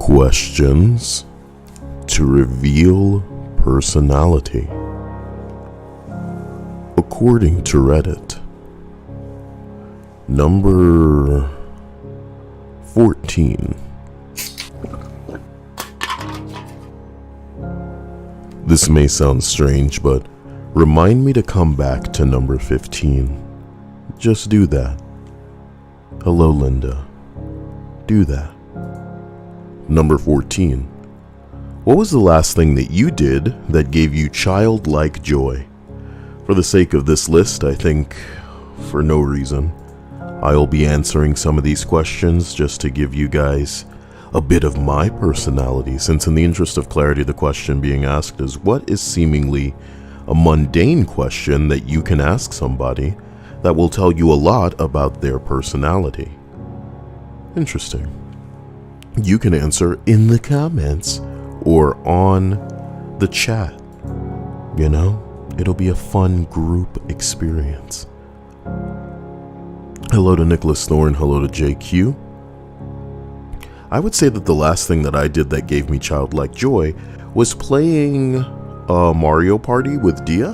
Questions to reveal personality. According to Reddit, number 14. This may sound strange, but remind me to come back to number 15. Just do that. Hello, Linda. Do that. Number 14. What was the last thing that you did that gave you childlike joy? For the sake of this list, I think, for no reason, I'll be answering some of these questions just to give you guys a bit of my personality, since in the interest of clarity, the question being asked is, what is seemingly a mundane question that you can ask somebody that will tell you a lot about their personality? Interesting. You can answer in the comments or on the chat. You know, it'll be a fun group experience. Hello to Nicholas Thorne. Hello to JQ. I would say that the last thing that I did that gave me childlike joy was playing Mario Party with Dia.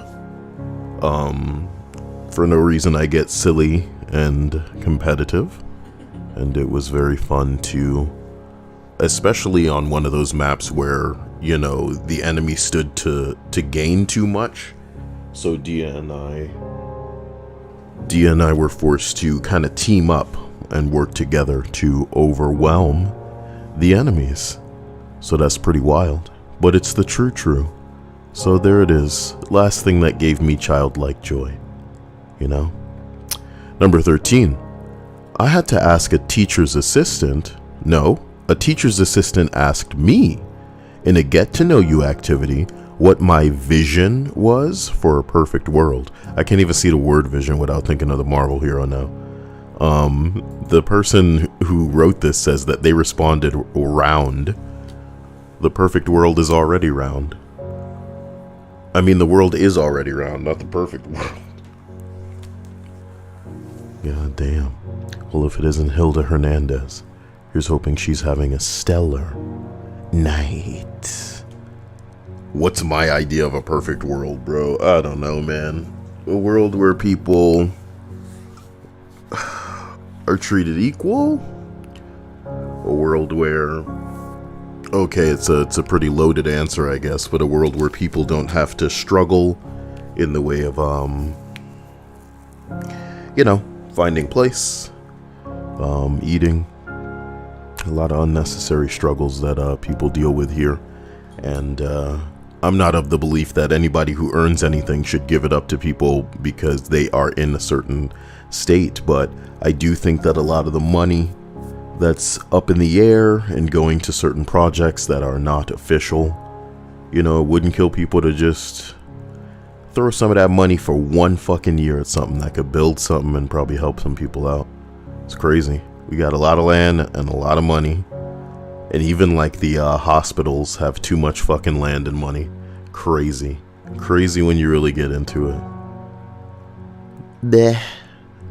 For no reason, I get silly and competitive, and it was very fun to, especially on one of those maps where, you know, the enemy stood to gain too much. So Dia and I were forced to kind of team up and work together to overwhelm the enemies. So that's pretty wild, but it's the true. So there it is. Last thing that gave me childlike joy, you know. Number 13. I had to ask a teacher's assistant. No, a teacher's assistant asked me in a get to know you activity what my vision was for a perfect world. I can't even see the word vision without thinking of the Marvel hero now. The person who wrote this says that they responded round. The perfect world is already round. I mean, the world is already round, not the perfect world. God damn. Well, if it isn't Hilda Hernandez, here's hoping she's having a stellar night. What's my idea of a perfect world, bro? I don't know, man. A world where people are treated equal? A world where, okay, it's a pretty loaded answer, I guess, but a world where people don't have to struggle in the way of, you know, finding place, eating. A lot of unnecessary struggles that people deal with here. And I'm not of the belief that anybody who earns anything should give it up to people because they are in a certain state, but I do think that a lot of the money that's up in the air and going to certain projects that are not official, you know, it wouldn't kill people to just throw some of that money for one fucking year at something that could build something and probably help some people out. It's crazy. We got a lot of land and a lot of money, and even like the hospitals have too much fucking land and money. Crazy when you really get into it. Bleh.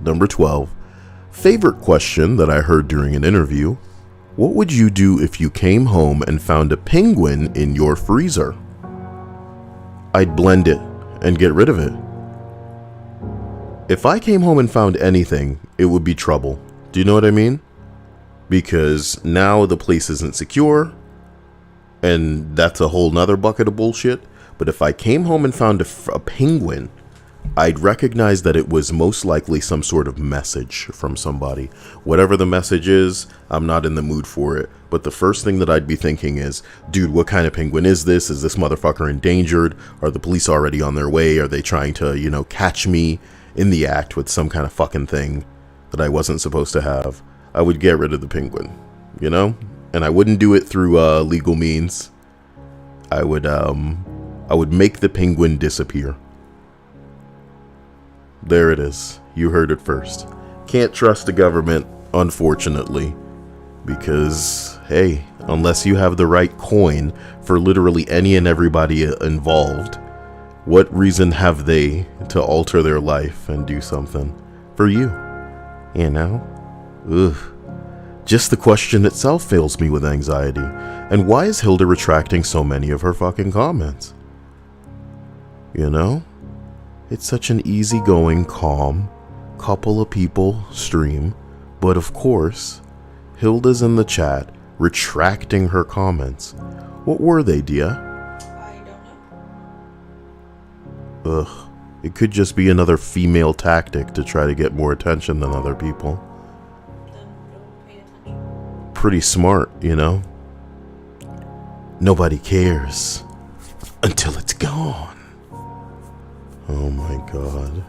Number 12. Favorite question that I heard during an interview. What would you do if you came home and found a penguin in your freezer? I'd blend it and get rid of it. If I came home and found anything, it would be trouble. Do you know what I mean? Because now the place isn't secure, and that's a whole nother bucket of bullshit. But if I came home and found a penguin, I'd recognize that it was most likely some sort of message from somebody. Whatever the message is, I'm not in the mood for it. But the first thing that I'd be thinking is, dude, what kind of penguin is this? Is this motherfucker endangered? Are the police already on their way? Are they trying to, you know, catch me in the act with some kind of fucking thing that I wasn't supposed to have? I would get rid of the penguin, you know? And I wouldn't do it through legal means. I would make the penguin disappear. There it is. You heard it first. Can't trust the government, unfortunately, because, hey, unless you have the right coin for literally any and everybody involved, what reason have they to alter their life and do something for you? You know? Ugh. Just the question itself fills me with anxiety. And why is Hilda retracting so many of her fucking comments? You know? It's such an easygoing, calm, couple of people stream. But of course, Hilda's in the chat retracting her comments. What were they, Dia? I don't know. Ugh. It could just be another female tactic to try to get more attention than other people. Then don't pay attention. Pretty smart, you know? Nobody cares until it's gone. Oh my god.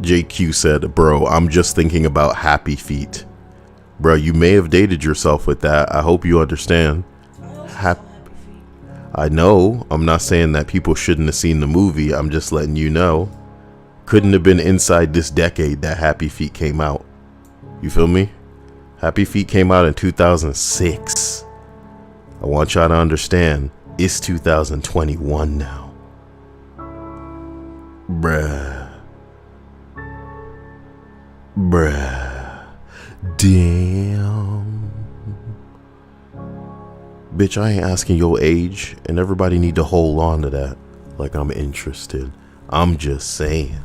JQ said, bro, I'm just thinking about happy feet. Bro, you may have dated yourself with that. I hope you understand. I know. I'm not saying that people shouldn't have seen the movie. I'm just letting you know. Couldn't have been inside this decade that Happy Feet came out. You feel me? Happy Feet came out in 2006. I want y'all to understand, it's 2021 now. Bruh. Damn. Bitch, I ain't asking your age, and everybody need to hold on to that like I'm interested. I'm just saying.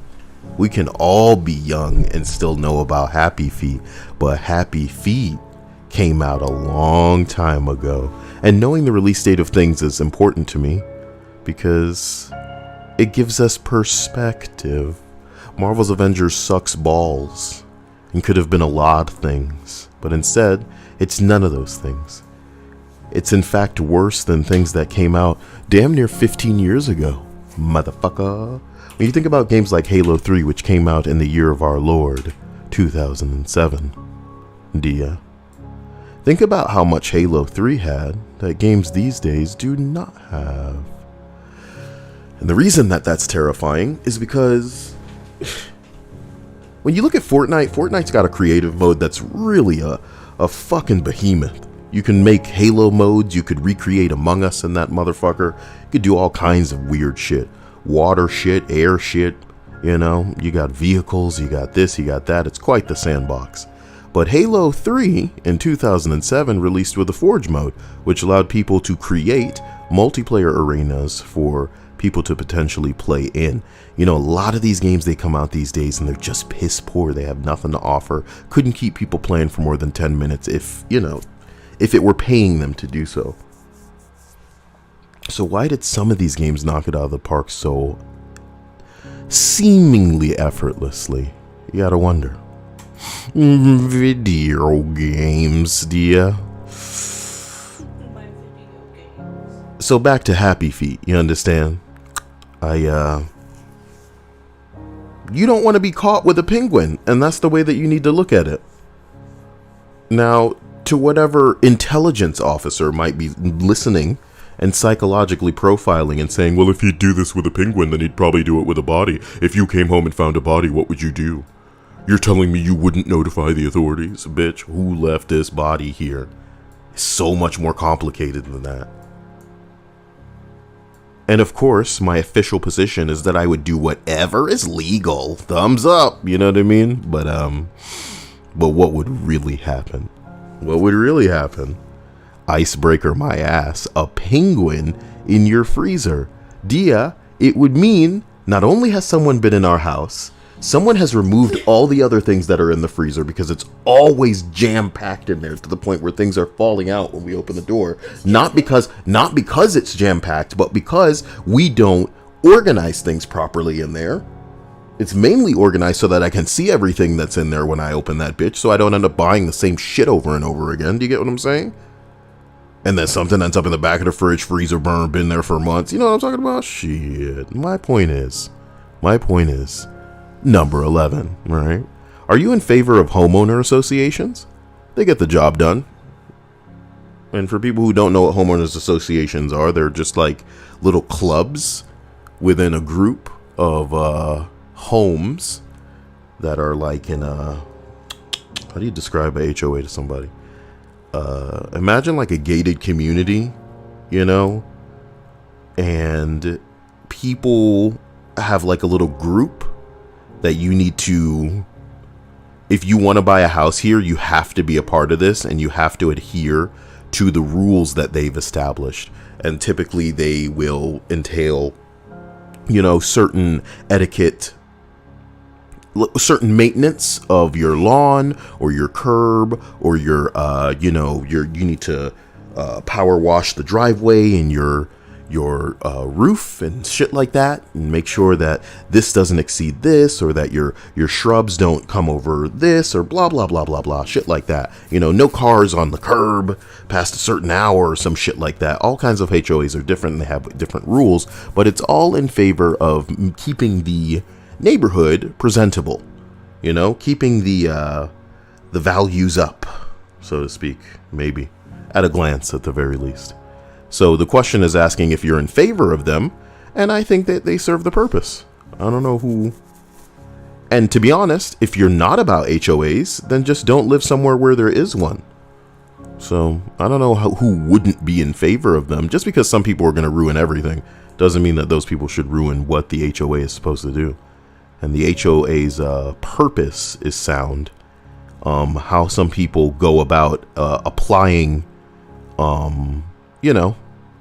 We can all be young and still know about Happy Feet, but Happy Feet came out a long time ago. And knowing the release date of things is important to me because it gives us perspective. Marvel's Avengers sucks balls and could have been a lot of things, but instead, it's none of those things. It's in fact worse than things that came out damn near 15 years ago, motherfucker. When you think about games like Halo 3, which came out in the year of our Lord, 2007, Dia, think about how much Halo 3 had that games these days do not have. And the reason that that's terrifying is because when you look at Fortnite's got a creative mode that's really a fucking behemoth. You can make Halo modes, you could recreate Among Us in that motherfucker. You could do all kinds of weird shit. Water shit, air shit, you know. You got vehicles, you got this, you got that. It's quite the sandbox. But Halo 3 in 2007 released with a Forge mode, which allowed people to create multiplayer arenas for people to potentially play in. You know, a lot of these games, they come out these days and they're just piss poor. They have nothing to offer. Couldn't keep people playing for more than 10 minutes if, you know, if it were paying them to do so. So why did some of these games knock it out of the park so seemingly effortlessly? You gotta wonder. Video games, Dia. My video games. So back to Happy Feet, you understand? You don't want to be caught with a penguin, and that's the way that you need to look at it. Now, to whatever intelligence officer might be listening and psychologically profiling and saying, well, if he'd do this with a penguin, then he'd probably do it with a body. If you came home and found a body, what would you do? You're telling me you wouldn't notify the authorities? Bitch, who left this body here? It's so much more complicated than that. And of course, my official position is that I would do whatever is legal. Thumbs up, you know what I mean? But what would really happen? What would really happen? Icebreaker my ass. A penguin in your freezer. Dia, it would mean not only has someone been in our house, someone has removed all the other things that are in the freezer because it's always jam-packed in there to the point where things are falling out when we open the door. Not because it's jam-packed, but because we don't organize things properly in there. It's mainly organized so that I can see everything that's in there when I open that bitch, so I don't end up buying the same shit over and over again. Do you get what I'm saying? And then something ends up in the back of the fridge, freezer burn, been there for months. You know what I'm talking about? Shit. My point is, number 11, right? Are you in favor of homeowner associations? They get the job done. And for people who don't know what homeowners associations are, they're just like little clubs within a group of homes that are like in a, how do you describe a HOA to somebody? Imagine like a gated community, you know, and people have like a little group that you need to if you want to buy a house here, you have to be a part of this, and you have to adhere to the rules that they've established. And typically they will entail, certain etiquette, certain maintenance of your lawn or your curb, or your you need to power wash the driveway and your roof and shit like that, and make sure that this doesn't exceed this, or that your shrubs don't come over this, or blah blah blah blah blah, shit like that. No cars on the curb past a certain hour or some shit like that. All kinds of HOAs are different and they have different rules, but it's all in favor of keeping the neighborhood presentable, keeping the values up, so to speak, maybe at a glance at the very least. So the question is asking if you're in favor of them, and I think that they serve the purpose. I don't know who. And to be honest, if you're not about HOAs, then just don't live somewhere where there is one. So I don't know who wouldn't be in favor of them. Just because some people are going to ruin everything doesn't mean that those people should ruin what the HOA is supposed to do. And the HOA's purpose is sound. How some people go about applying,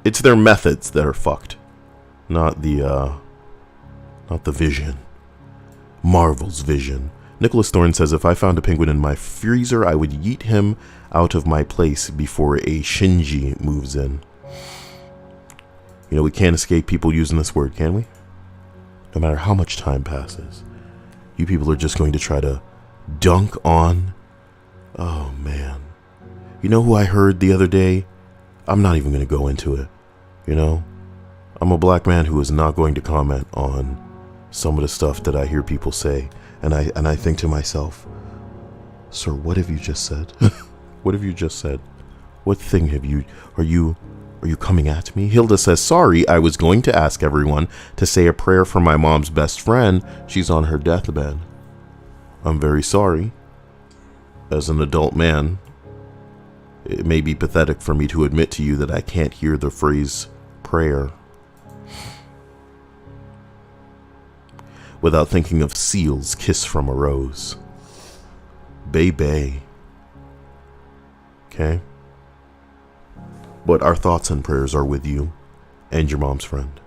it's their methods that are fucked, not the vision. Marvel's vision. Nicholas Thorne says, if I found a penguin in my freezer, I would yeet him out of my place before a Shinji moves in. We can't escape people using this word, can we? No matter how much time passes, you people are just going to try to dunk on. Oh man. You know who I heard the other day? I'm not even going to go into it. I'm a black man who is not going to comment on some of the stuff that I hear people say. And I think to myself, sir, what have you just said? What have you just said? What thing are you coming at me? Hilda says, sorry, I was going to ask everyone to say a prayer for my mom's best friend. She's on her deathbed. I'm very sorry. As an adult man, it may be pathetic for me to admit to you that I can't hear the phrase prayer without thinking of Seal's Kiss from a Rose. Baby. Okay? But our thoughts and prayers are with you and your mom's friend.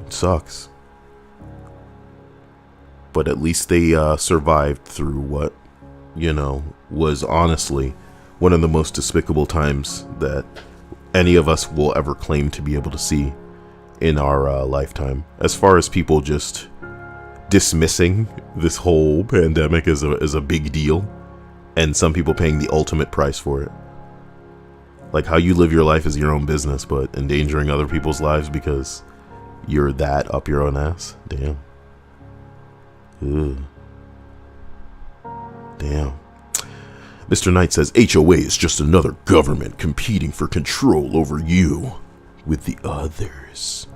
It sucks. But at least they survived through what, was honestly one of the most despicable times that any of us will ever claim to be able to see in our lifetime. As far as people just dismissing this whole pandemic as a big deal, and some people paying the ultimate price for it. Like, how you live your life is your own business, but endangering other people's lives because you're that up your own ass? Damn. Ugh. Damn. Mr. Knight says, HOA is just another government competing for control over you with the others.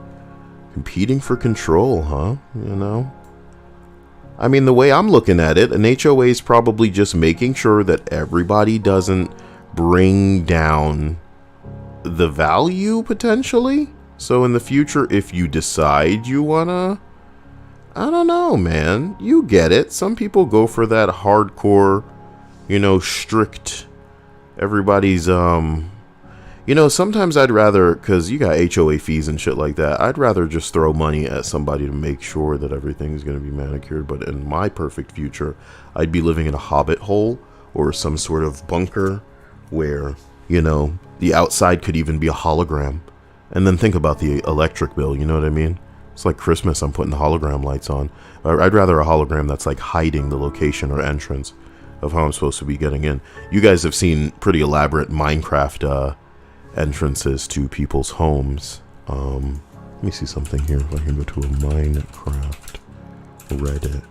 Competing for control, huh? I mean, the way I'm looking at it, an HOA is probably just making sure that everybody doesn't bring down the value, potentially. So in the future, if you decide you wanna, I don't know, man, you get it. Some people go for that hardcore, strict, everybody's, sometimes I'd rather, because you got HOA fees and shit like that, I'd rather just throw money at somebody to make sure that everything's going to be manicured. But in my perfect future, I'd be living in a hobbit hole or some sort of bunker where, the outside could even be a hologram. And then think about the electric bill, you know what I mean? It's like Christmas, I'm putting the hologram lights on. I'd rather a hologram that's like hiding the location or entrance of how I'm supposed to be getting in. You guys have seen pretty elaborate Minecraft entrances to people's homes. Let me see something here. If I can go to a Minecraft Reddit.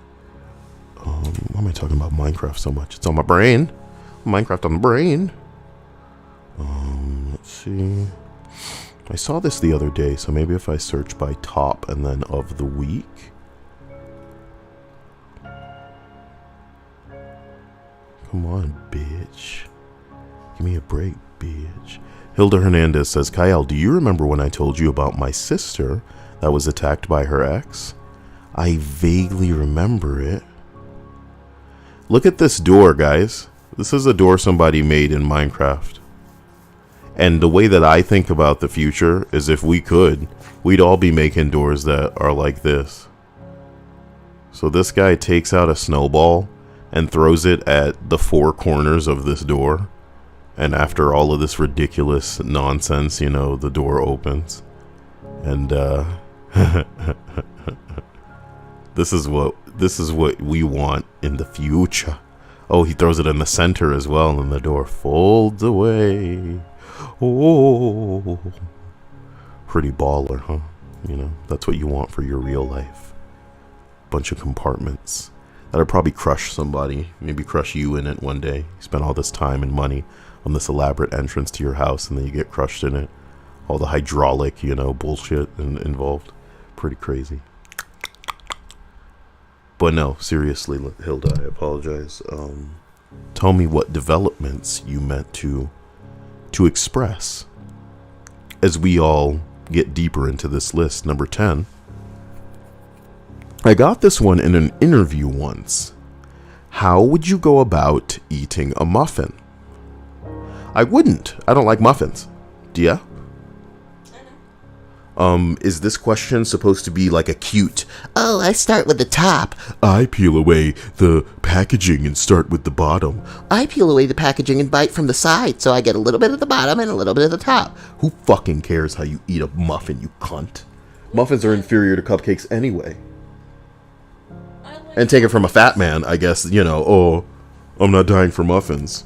Why am I talking about Minecraft so much? It's on my brain. Minecraft on the brain. Let's see. I saw this the other day, so maybe if I search by top and then of the week. Come on, bitch. Give me a break, bitch. Hilda Hernandez says, Kyle, do you remember when I told you about my sister that was attacked by her ex? I vaguely remember it. Look at this door, guys. This is a door somebody made in Minecraft. And the way that I think about the future is if we could, we'd all be making doors that are like this. So this guy takes out a snowball and throws it at the four corners of this door. And after all of this ridiculous nonsense, you know, the door opens. And this is what we want in the future. Oh, he throws it in the center as well, and the door folds away. Oh, pretty baller, huh? You know, that's what you want for your real life. Bunch of compartments that'll probably crush somebody, maybe crush you in it one day. You spend all this time and money on this elaborate entrance to your house, and then you get crushed in it. All the hydraulic, you know, bullshit involved. Pretty crazy. But no, seriously, Hilda, I apologize. Tell me what developments you meant to express as we all get deeper into this list. Number 10. I got this one in an interview once. How would you go about eating a muffin? I wouldn't. I don't like muffins. Do ya? Is this question supposed to be like a cute, oh, I start with the top. I peel away the packaging and start with the bottom. I peel away the packaging and bite from the side, so I get a little bit of the bottom and a little bit of the top. Who fucking cares how you eat a muffin, you cunt? Muffins are inferior to cupcakes anyway. And take it from a fat man, I guess, you know, oh, I'm not dying for muffins.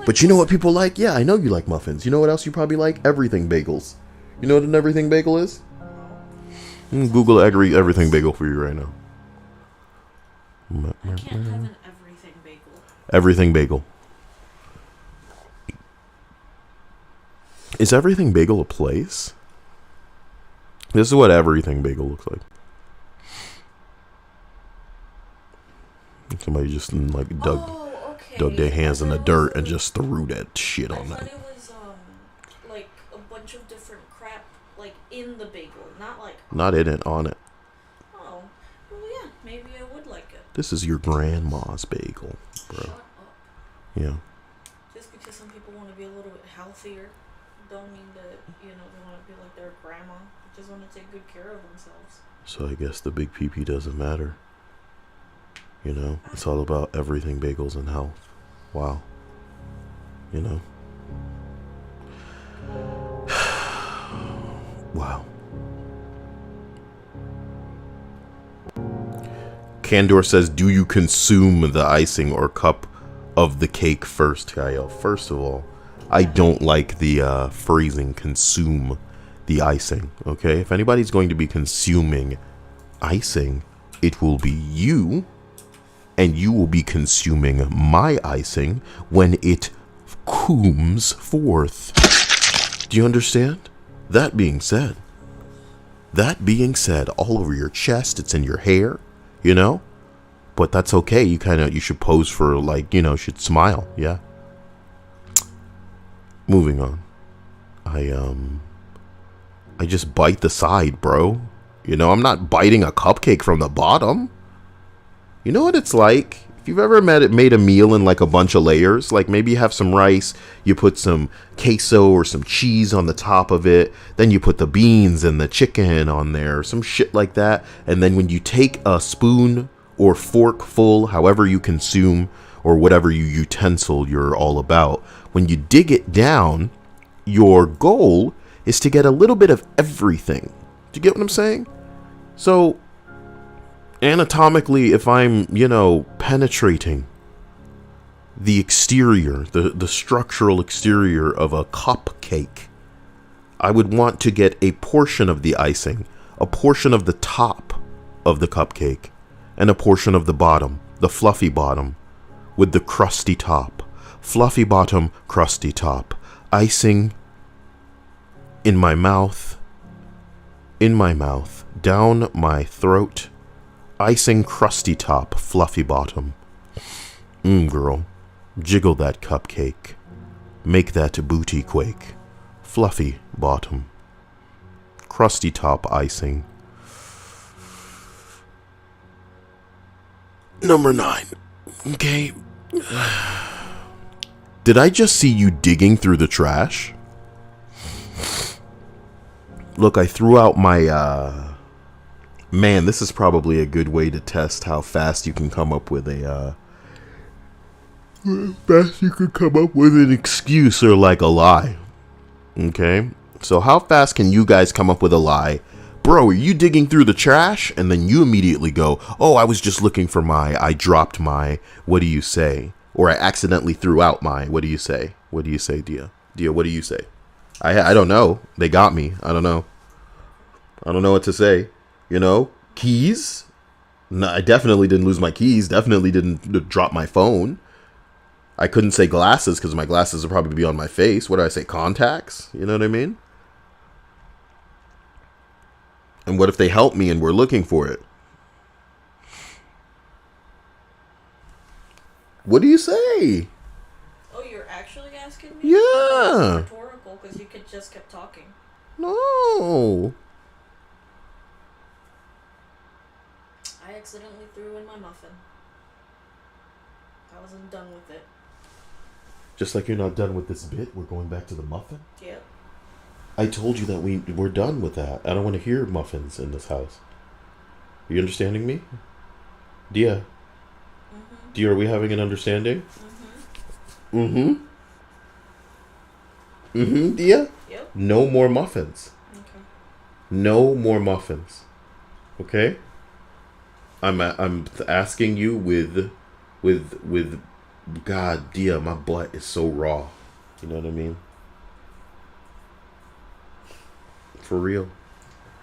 But you know what people like? Yeah, I know you like muffins. You know what else you probably like? Everything bagels. You know what an everything bagel is? Google everything bagel for you right now. I can't have an everything bagel. Everything bagel. Is everything bagel a place? This is what everything bagel looks like. Somebody just like dug their hands in the dirt and just threw that shit on that. I thought it was like a bunch of different crap like in the bagel, not like not in it, on it. Oh, well yeah, maybe I would like it. This is your grandma's bagel, bro. Shut up. Yeah. Just because some people want to be a little bit healthier, don't mean that they want to be like their grandma. They just want to take good care of themselves. So I guess the big pee-pee doesn't matter. You know, it's all about everything bagels and health. Wow. You know. Wow. Candor says, do you consume the icing or cup of the cake first, Kyle? First of all, I don't like the phrasing consume the icing, okay? If anybody's going to be consuming icing, it will be you. And you will be consuming my icing when it comes forth. Do you understand? That being said, all over your chest, it's in your hair, you know? But that's okay. You should pose for like, should smile, yeah? Moving on. I just bite the side, bro. I'm not biting a cupcake from the bottom. You know what it's like? If you've ever made a meal in like a bunch of layers, like maybe you have some rice, you put some queso or some cheese on the top of it, then you put the beans and the chicken on there, some shit like that, and then when you take a spoon or fork full, however you consume, or whatever utensil you're all about, when you dig it down, your goal is to get a little bit of everything. Do you get what I'm saying? So anatomically, if I'm, penetrating the exterior, the structural exterior of a cupcake, I would want to get a portion of the icing, a portion of the top of the cupcake, and a portion of the bottom, the fluffy bottom, with the crusty top. Fluffy bottom, crusty top. Icing in my mouth, down my throat. Icing, crusty top, fluffy bottom. Girl, jiggle that cupcake. Make that booty quake. Fluffy bottom. Crusty top icing. Number 9. Okay. Did I just see you digging through the trash? Look, I threw out my, man, this is probably a good way to test how fast you can come up with an excuse or like a lie. Okay? So how fast can you guys come up with a lie? Bro, are you digging through the trash? And then you immediately go, oh, I was just looking for I dropped my, what do you say? Or I accidentally threw out what do you say? What do you say, Dia? Dia, what do you say? I don't know. They got me. I don't know. I don't know what to say. You know? Keys? No, I definitely didn't lose my keys. Definitely didn't drop my phone. I couldn't say glasses because my glasses would probably be on my face. What do I say? Contacts? You know what I mean? And what if they help me and we're looking for it? What do you say? Oh, you're actually asking me? Yeah. It's rhetorical because you could just kept talking. No. I accidentally threw in my muffin. I wasn't done with it. Just like you're not done with this bit, we're going back to the muffin? Yep. I told you that we're done with that. I don't want to hear muffins in this house. Are you understanding me? Dia? Mm-hmm. Dia, are we having an understanding? Mm-hmm. Mm-hmm, Dia? Yep. No more muffins. Okay. No more muffins. Okay? I'm asking you with God, Dia, my butt is so raw. You know what I mean? For real.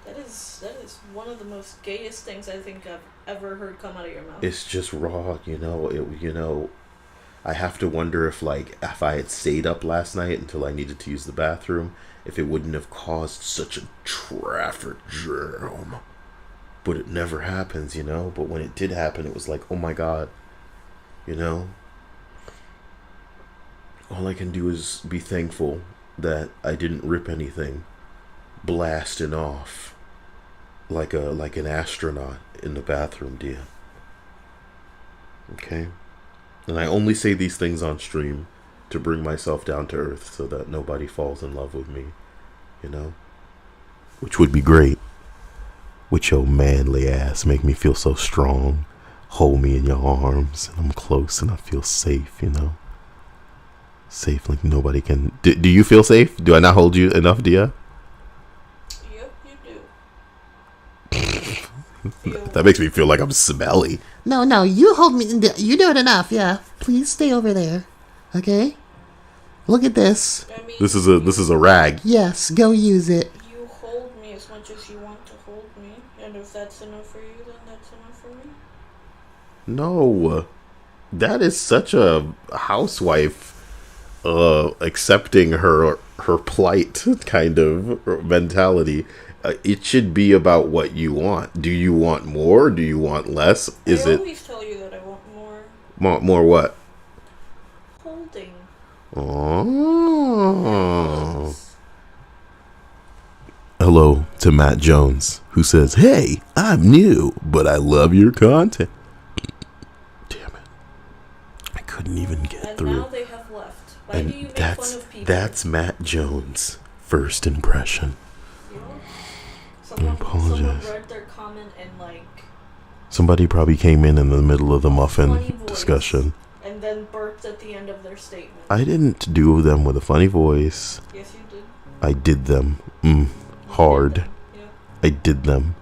That is one of the most gayest things I think I've ever heard come out of your mouth. It's just raw, you know. I have to wonder if I had stayed up last night until I needed to use the bathroom, if it wouldn't have caused such a traffic jam. But it never happens, you know. But when it did happen, it was like, oh my God, you know. All I can do is be thankful that I didn't rip anything, blasting off like an astronaut in the bathroom, dear. Okay? And I only say these things on stream to bring myself down to earth so that nobody falls in love with me, you know? Which would be great. With your manly ass, make me feel so strong. Hold me in your arms and I'm close and I feel safe, you know? Safe like nobody can. Do you feel safe? Do I not hold you enough, Dia? Yep, you do. That makes me feel like I'm smelly. No, you hold me. You do it enough, yeah. Please stay over there, okay? Look at this. I mean, This is a rag. Yes, go use it. you hold me as much as you want to hold me, and if that's enough for you, then that's enough for me. No, that is such a housewife accepting her plight kind of mentality. It should be about what you want. Do you want more? Do you want less? I always tell you that I want more. More what? Holding. Oh. Hello to Matt Jones, who says, "Hey, I'm new, but I love your content." Damn it. I couldn't even get And through. now they have left. Why do you make fun of people? That's Matt Jones' first impression. You know? Someone apologize. read their comment and Somebody probably came in the middle of the funny muffin voice, discussion. and then burped at the end of their statement. I didn't do them with a funny voice. Yes, you did. I did them. Hard. Yeah. I did them.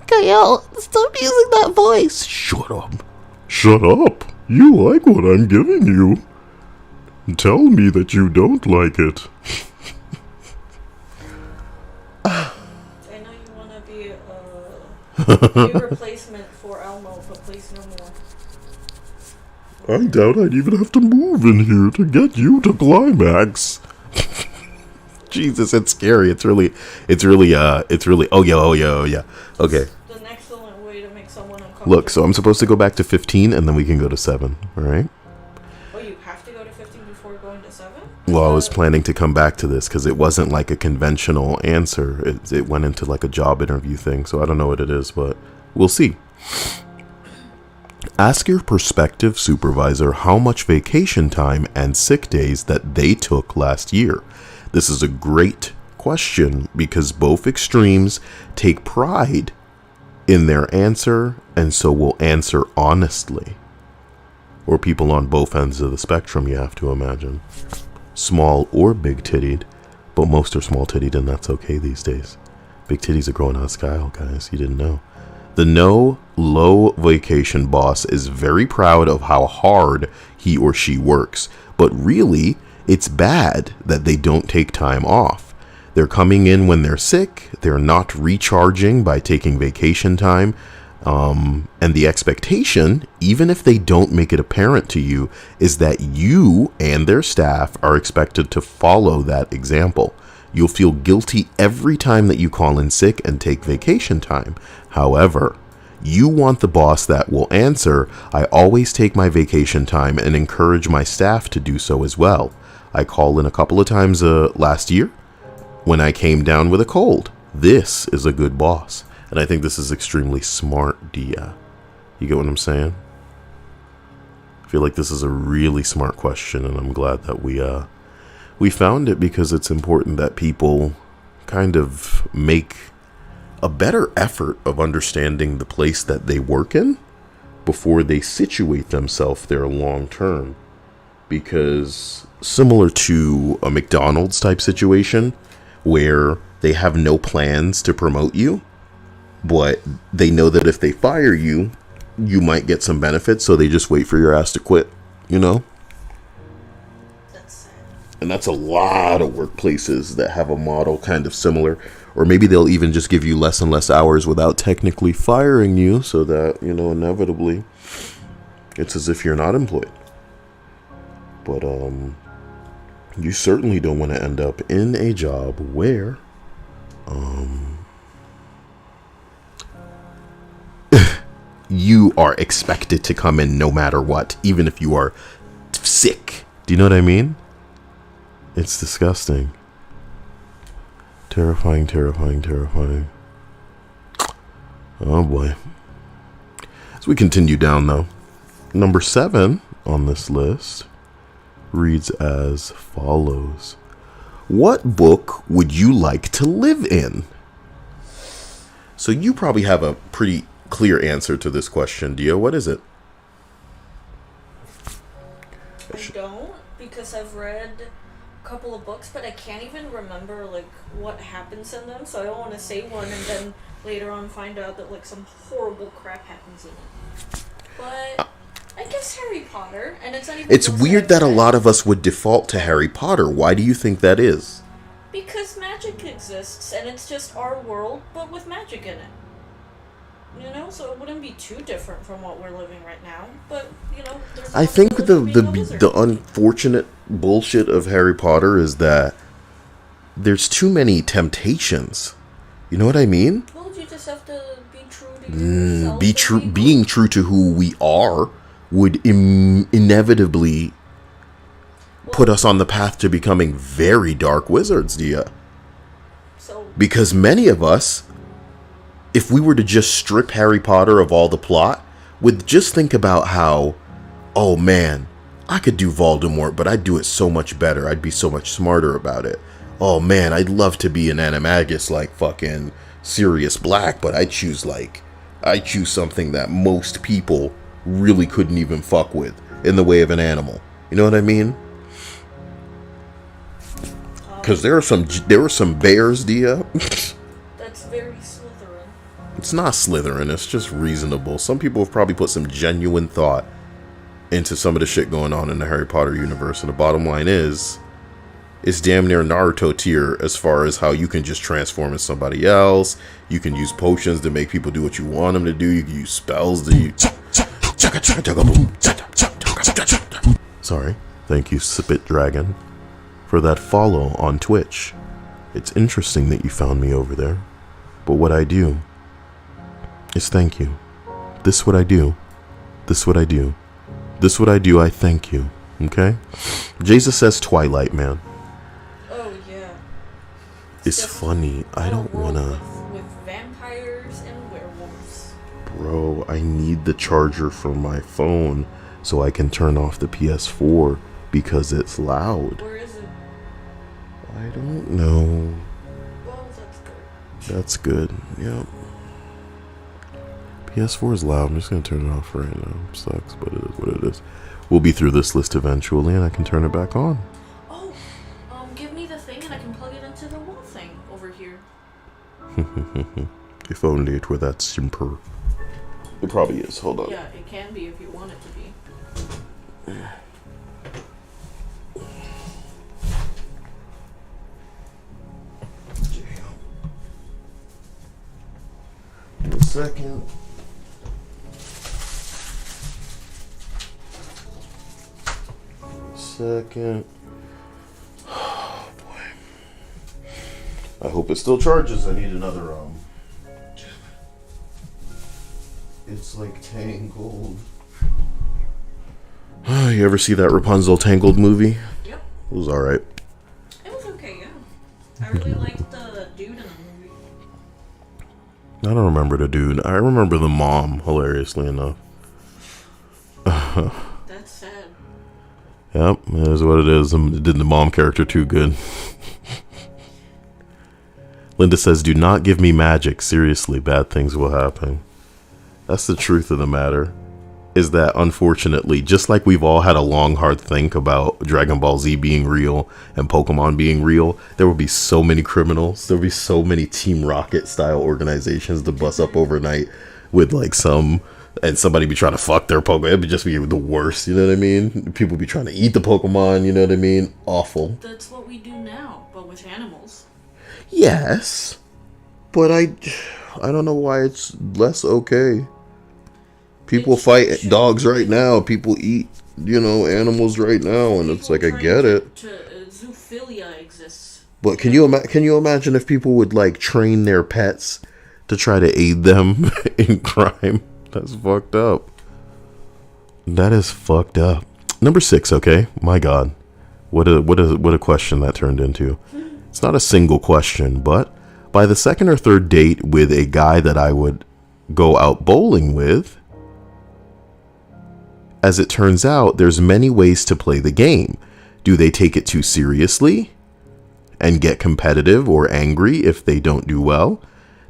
Kyle, stop using that voice. Shut up. Shut up. You like what I'm giving you. Tell me that you don't like it. I know you want to be a replacement for Elmo, but please no more. I doubt I'd even have to move in here to get you to climax. Jesus, it's scary. It's really, oh yeah. Okay. An excellent way to make someone uncomfortable. Look, so I'm supposed to go back to 15 and then we can go to 7, alright? Oh, you have to go to 15 before going to 7? Well, I was planning to come back to this because it wasn't like a conventional answer. It went into like a job interview thing, so I don't know what it is, but we'll see. Ask your prospective supervisor how much vacation time and sick days that they took last year. This is a great question because both extremes take pride in their answer and so will answer honestly. Or people on both ends of the spectrum, you have to imagine. Small or big tittied, but most are small tittied and that's okay these days. Big titties are growing out of style, guys. You didn't know. The no low vacation boss is very proud of how hard he or she works, but really, it's bad that they don't take time off. They're coming in when they're sick, they're not recharging by taking vacation time, and the expectation, even if they don't make it apparent to you, is that you and their staff are expected to follow that example. You'll feel guilty every time that you call in sick and take vacation time. However, you want the boss that will answer, I always take my vacation time and encourage my staff to do so as well. I called in a couple of times last year when I came down with a cold. This is a good boss. And I think this is extremely smart, Dia. You get what I'm saying? I feel like this is a really smart question, and I'm glad that we found it because it's important that people kind of make a better effort of understanding the place that they work in before they situate themselves there long term. Because similar to a McDonald's type situation where they have no plans to promote you, but they know that if they fire you, you might get some benefits, so they just wait for your ass to quit, you know? And that's a lot of workplaces that have a model kind of similar. Or maybe they'll even just give you less and less hours without technically firing you so that, you know, inevitably it's as if you're not employed. But you certainly don't want to end up in a job where you are expected to come in no matter what, even if you are sick. Do you know what I mean? It's disgusting. Terrifying, terrifying, terrifying. Oh boy. As we continue down though, number 7 on this list reads as follows. What book would you like to live in? So you probably have a pretty clear answer to this question, Dia. What is it? I don't, because I've read couple of books, but I can't even remember like what happens in them, so I don't want to say one and then later on find out that like some horrible crap happens in it. But I guess Harry Potter, and it's not even. It's weird that a lot of us would default to Harry Potter. Why do you think that is? Because magic exists, and it's just our world, but with magic in it. You know, so it wouldn't be too different from what we're living right now. But you know, there's I think the unfortunate bullshit of Harry Potter is that there's too many temptations. You know what I mean? Well, you just have to be true to yourself. Being true to who we are would inevitably put us on the path to becoming very dark wizards, Dia. Because many of us, if we were to just strip Harry Potter of all the plot, would just think about how, oh man, I could do Voldemort, but I'd do it so much better. I'd be so much smarter about it. Oh man, I'd love to be an Animagus like fucking Sirius Black, but I choose something that most people really couldn't even fuck with in the way of an animal. You know what I mean? Because there were some bears, Dia. That's very Slytherin. It's not Slytherin, it's just reasonable. Some people have probably put some genuine thought into some of the shit going on in the Harry Potter universe, and the bottom line is, it's damn near Naruto tier as far as how you can just transform into somebody else. You can use potions to make people do what you want them to do. You can use spells to Sorry. Thank you, Spit Dragon, for that follow on Twitch. It's interesting that you found me over there. But what I do is thank you. This what I do. This what I do. This what I do, I thank you. Okay? Jesus says Twilight, man. Oh, yeah. It's funny. I don't wanna... With vampires and werewolves. Bro, I need the charger for my phone so I can turn off the PS4 because it's loud. Where is it? I don't know. Well, that's good. That's good. Yep. PS4 is loud. I'm just going to turn it off right now. Sucks, but it is what it is. We'll be through this list eventually and I can turn it back on. Oh, give me the thing and I can plug it into the wall thing over here. If only it were that simple. It probably is. Hold on. Yeah, it can be if you want it to be. A second. Oh boy. I hope it still charges. I need another It's like Tangled. You ever see that Rapunzel Tangled movie? Yep. It was alright. It was okay, yeah. I really liked the dude in the movie. I don't remember the dude. I remember the mom, hilariously enough. That's sad. Yep, it is what it is. It did the mom character too good. Linda says, do not give me magic. Seriously, bad things will happen. That's the truth of the matter. Is that unfortunately, just like we've all had a long, hard think about Dragon Ball Z being real and Pokemon being real, there will be so many criminals. There will be so many Team Rocket style organizations to bust up overnight with like somebody be trying to fuck their Pokemon. It would just be the worst, you know what I mean? People be trying to eat the Pokemon, you know what I mean? Awful. That's what we do now, but with animals. Yes, but I don't know why it's less okay. People fight dogs right now. People eat, animals right now, and it's like I get it. Zoophilia exists. But can you imagine if people would like train their pets to try to aid them in crime? That's fucked up. That is fucked up. Number 6, okay? My God, what a question that turned into. It's not a single question, but by the second or third date with a guy that I would go out bowling with, as it turns out, there's many ways to play the game. Do they take it too seriously and get competitive or angry if they don't do well?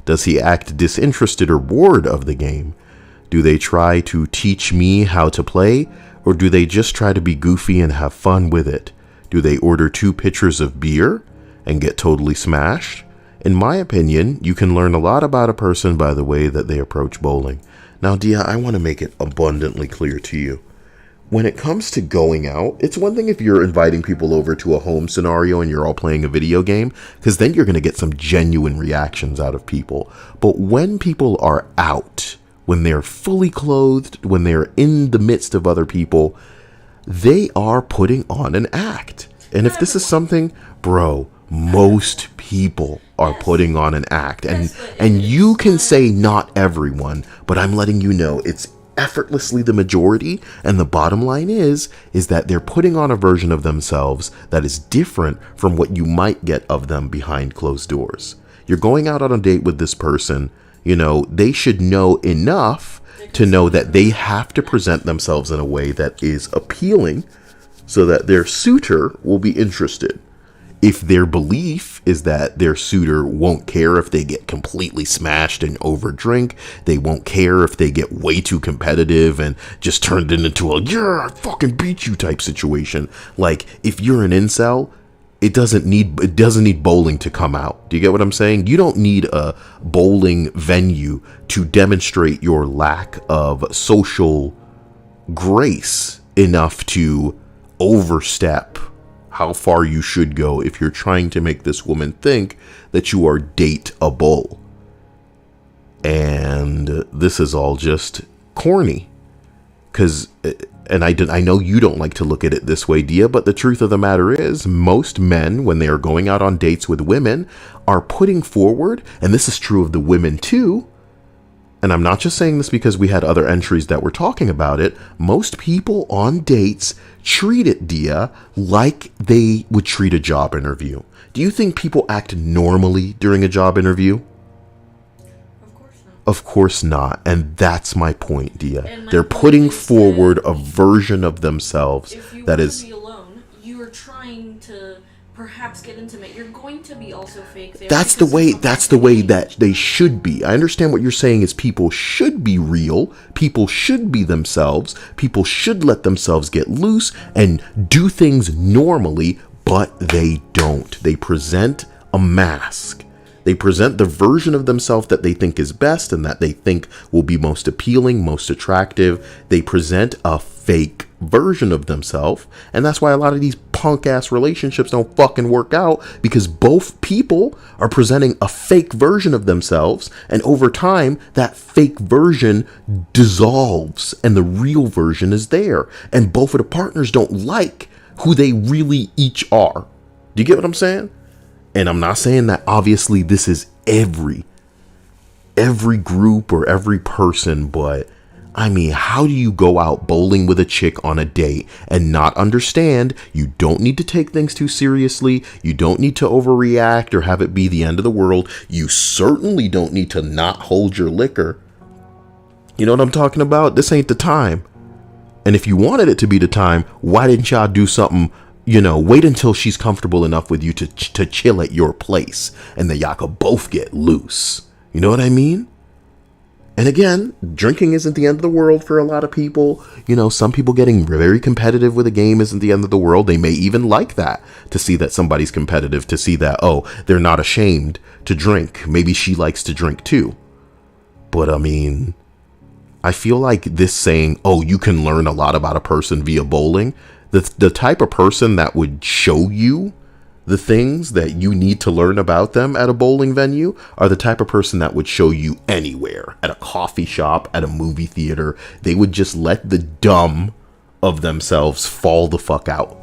Does he act disinterested or bored of the game? Do they try to teach me how to play, or do they just try to be goofy and have fun with it? Do they order 2 pitchers of beer and get totally smashed? In my opinion, you can learn a lot about a person by the way that they approach bowling. Now, Dia, I want to make it abundantly clear to you. When it comes to going out, it's one thing if you're inviting people over to a home scenario and you're all playing a video game, because then you're going to get some genuine reactions out of people. But when people are out, when they're fully clothed, when they're in the midst of other people, they are putting on an act. And if this is something, bro, most people are putting on an act. And you can say not everyone, but I'm letting you know it's effortlessly the majority. And the bottom line is that they're putting on a version of themselves that is different from what you might get of them behind closed doors. You're going out on a date with this person, they should know enough to know that they have to present themselves in a way that is appealing so that their suitor will be interested. If their belief is that their suitor won't care if they get completely smashed and overdrink, they won't care if they get way too competitive and just turned it into a, yeah, I fucking beat you type situation. Like, if you're an incel, it doesn't need bowling to come out. Do you get what I'm saying? You don't need a bowling venue to demonstrate your lack of social grace enough to overstep how far you should go if you're trying to make this woman think that you are dateable. And this is all just corny. And I know you don't like to look at it this way, Dia, but the truth of the matter is most men, when they are going out on dates with women, are putting forward, and this is true of the women too, and I'm not just saying this because we had other entries that were talking about it, most people on dates treat it, Dia, like they would treat a job interview. Do you think people act normally during a job interview? Of course not. Of course not. And that's my point, Dia. They're point putting is forward that a version of themselves if you that want is... to be alone, you are trying to perhaps get intimate. You're going to be also fake there. That's the way that they should be. I understand what you're saying is people should be real. People should be themselves. People should let themselves get loose and do things normally, but they don't. They present a mask. They present the version of themselves that they think is best and that they think will be most appealing, most attractive. They present a fake version of themselves. And that's why a lot of these punk ass relationships don't fucking work out, because both people are presenting a fake version of themselves. And over time, that fake version dissolves and the real version is there. And both of the partners don't like who they really each are. Do you get what I'm saying? And I'm not saying that obviously this is every group or every person, but I mean, how do you go out bowling with a chick on a date and not understand you don't need to take things too seriously? You don't need to overreact or have it be the end of the world. You certainly don't need to not hold your liquor. You know what I'm talking about? This ain't the time. And if you wanted it to be the time, why didn't y'all do something? Wait until she's comfortable enough with you to chill at your place and then y'all could both get loose. You know what I mean? And again, drinking isn't the end of the world for a lot of people. Some people getting very competitive with a game isn't the end of the world. They may even like that, to see that somebody's competitive, to see that, oh, they're not ashamed to drink. Maybe she likes to drink too. But I mean, I feel like this saying, oh, you can learn a lot about a person via bowling. The type of person that would show you the things that you need to learn about them at a bowling venue are the type of person that would show you anywhere, at a coffee shop, at a movie theater. They would just let the dumb of themselves fall the fuck out.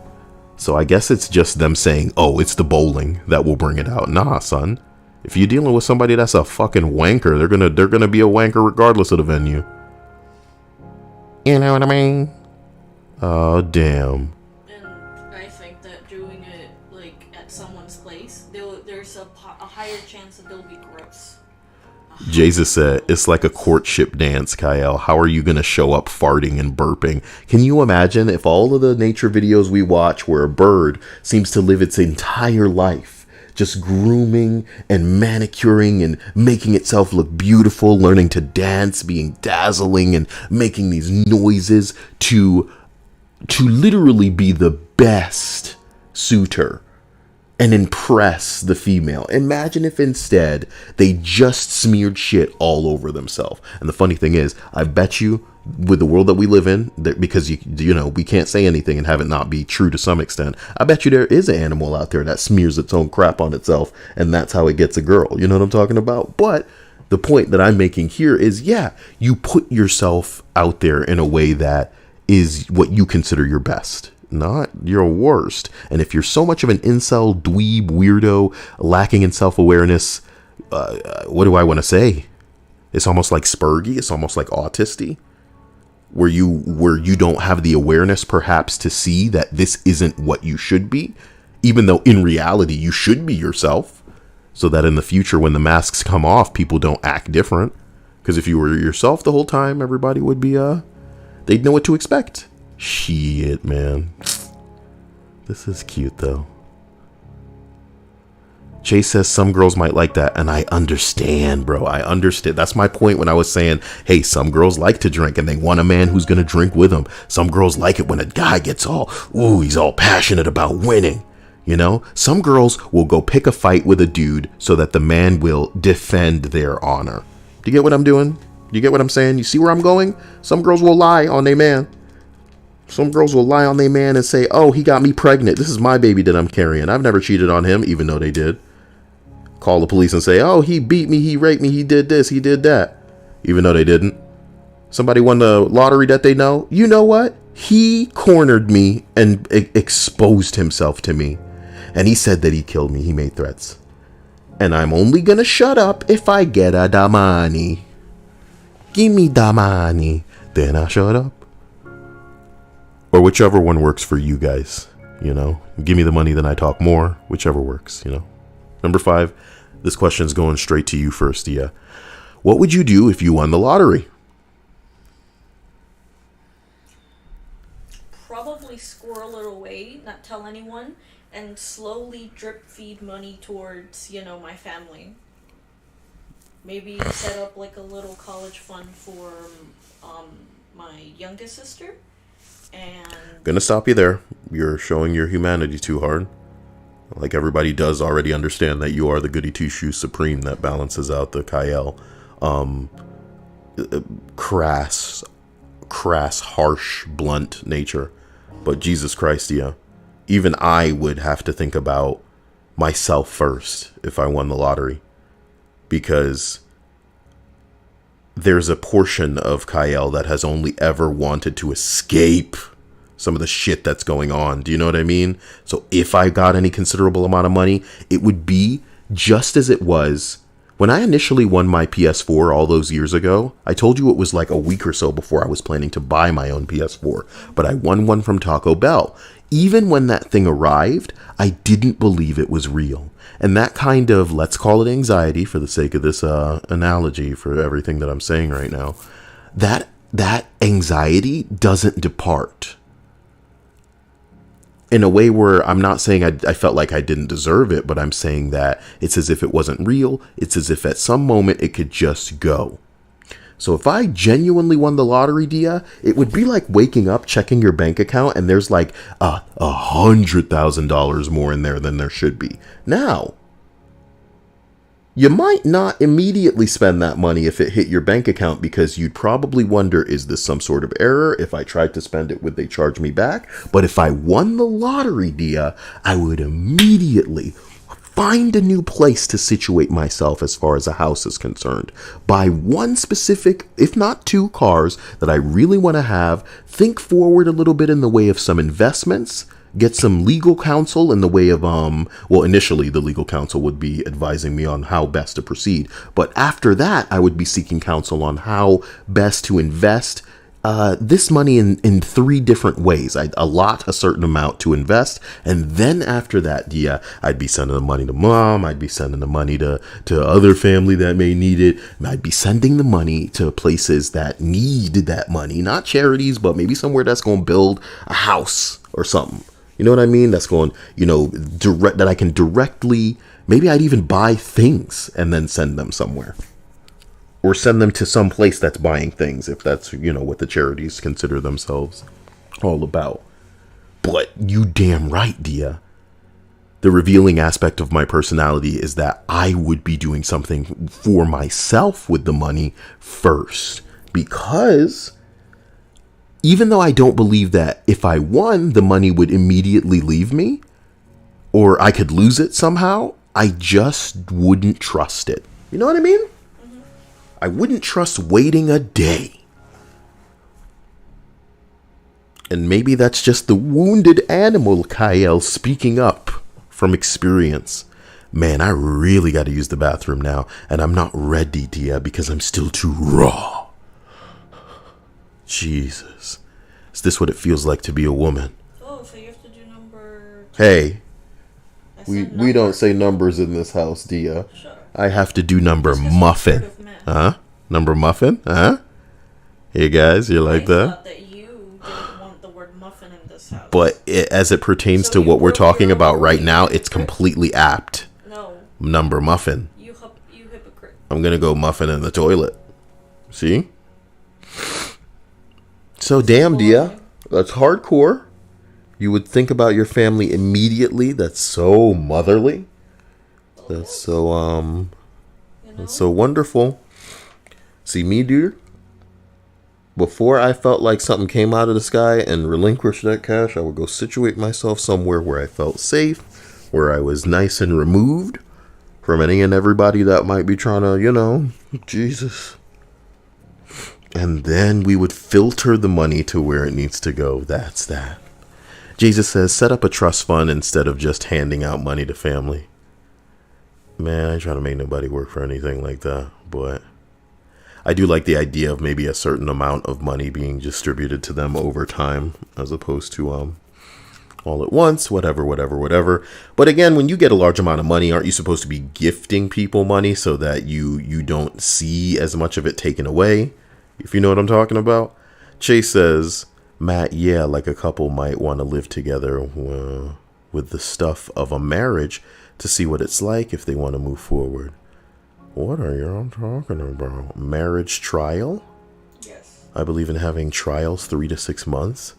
So I guess it's just them saying, oh, it's the bowling that will bring it out. Nah, son. If you're dealing with somebody that's a fucking wanker, they're gonna be a wanker regardless of the venue. You know what I mean? Oh, damn. And I think that doing it, like, at someone's place, there's a higher chance that they'll be gross. Jesus said, it's like a courtship dance, Kyle. How are you going to show up farting and burping? Can you imagine if all of the nature videos we watch where a bird seems to live its entire life just grooming and manicuring and making itself look beautiful, learning to dance, being dazzling and making these noises to literally be the best suitor and impress the female. Imagine if instead they just smeared shit all over themselves. And the funny thing is, I bet you with the world that we live in, that because we can't say anything and have it not be true to some extent, I bet you there is an animal out there that smears its own crap on itself and that's how it gets a girl. You know what I'm talking about? But the point that I'm making here is, yeah, you put yourself out there in a way that is what you consider your best, not your worst. And if you're so much of an incel, dweeb, weirdo, lacking in self-awareness, what do I want to say? It's almost like spurgy. It's almost like autistic, where you don't have the awareness perhaps to see that this isn't what you should be, even though in reality you should be yourself, so that in the future when the masks come off, people don't act different. Because if you were yourself the whole time, everybody would be they'd know what to expect. Shit, man. This is cute, though. Chase says some girls might like that, and I understand, bro. I understand. That's my point when I was saying, hey, some girls like to drink, and they want a man who's going to drink with them. Some girls like it when a guy gets he's all passionate about winning. Some girls will go pick a fight with a dude so that the man will defend their honor. Do you get what I'm doing? You get what I'm saying? You see where I'm going? Some girls will lie on their man. Some girls will lie on their man and say, oh, he got me pregnant. This is my baby that I'm carrying. I've never cheated on him, even though they did. Call the police and say, oh, he beat me, he raped me, he did this, he did that, even though they didn't. Somebody won the lottery that they know. You know what? He cornered me and exposed himself to me. And he said that he killed me. He made threats. And I'm only going to shut up if I get a da money. Give me the money, then I'll shut up. Or whichever one works for you guys, Give me the money, then I talk more. Whichever works, Number 5, this question is going straight to you first, Dia. What would you do if you won the lottery? Probably squirrel it away, not tell anyone, and slowly drip feed money towards, my family. Maybe set up like a little college fund for my youngest sister. And Gonna stop you there. You're showing your humanity too hard. Like everybody does already understand that you are the goody two shoes supreme that balances out the Kyle crass, harsh, blunt nature. But Jesus Christ, yeah. Even I would have to think about myself first if I won the lottery. Because there's a portion of Kyle that has only ever wanted to escape some of the shit that's going on. Do you know what I mean? So if I got any considerable amount of money, it would be just as it was when I initially won my PS4 all those years ago. I told you it was like a week or so before I was planning to buy my own PS4, but I won one from Taco Bell. Even when that thing arrived, I didn't believe it was real. And that kind of, let's call it anxiety for the sake of this analogy for everything that I'm saying right now, that anxiety doesn't depart. In a way where I'm not saying I felt like I didn't deserve it, but I'm saying that it's as if it wasn't real. It's as if at some moment it could just go. So if I genuinely won the lottery, Dia, it would be like waking up, checking your bank account, and there's like $100,000 more in there than there should be. Now, you might not immediately spend that money if it hit your bank account, because you'd probably wonder, is this some sort of error? If I tried to spend it, would they charge me back? But if I won the lottery, Dia, I would immediately find a new place to situate myself as far as a house is concerned. Buy one specific, if not two cars that I really want to have. Think forward a little bit in the way of some investments. Get some legal counsel in the way of, initially the legal counsel would be advising me on how best to proceed. But after that, I would be seeking counsel on how best to invest this money in three different ways. I'd allot a certain amount to invest. And then after that, yeah, I'd be sending the money to mom. I'd be sending the money to other family that may need it. And I'd be sending the money to places that need that money, not charities, but maybe somewhere that's going to build a house or something. You know what I mean? That's going, direct, that I can directly, maybe I'd even buy things and then send them somewhere. Or send them to some place that's buying things, if that's, what the charities consider themselves all about. But you damn right, Dia. The revealing aspect of my personality is that I would be doing something for myself with the money first. Because even though I don't believe that if I won, the money would immediately leave me, or I could lose it somehow, I just wouldn't trust it. You know what I mean? I wouldn't trust waiting a day. And maybe that's just the wounded animal, Kyle, speaking up from experience. Man, I really got to use the bathroom now, and I'm not ready, Dia, because I'm still too raw. Jesus. Is this what it feels like to be a woman? Oh, so you have to do number... Hey, we don't say numbers in this house, Dia. Shut up. I have to do number Muffin. Number Muffin? Hey guys, you like I that? thought that you didn't want the word muffin in this house. But as it pertains to what we're talking about right now, it's completely apt. No. Number Muffin. You hypocrite. I'm gonna go Muffin in the toilet. See? So damn, Dia, that's hardcore. You would think about your family immediately. That's so motherly. That's so That's so wonderful. See me, dude? Before I felt like something came out of the sky and relinquished that cash, I would go situate myself somewhere where I felt safe, where I was nice and removed from any and everybody that might be trying to, Jesus. And then we would filter the money to where it needs to go. That's that. Jesus says, set up a trust fund instead of just handing out money to family. Man, I ain't trying to make nobody work for anything like that, but I do like the idea of maybe a certain amount of money being distributed to them over time, as opposed to all at once, whatever. But again, when you get a large amount of money, aren't you supposed to be gifting people money so that you don't see as much of it taken away? If you know what I'm talking about. Chase says, Matt, yeah, like a couple might want to live together with the stuff of a marriage to see what it's like if they want to move forward. What are you talking about? Marriage trial? Yes. I believe in having trials 3 to 6 months.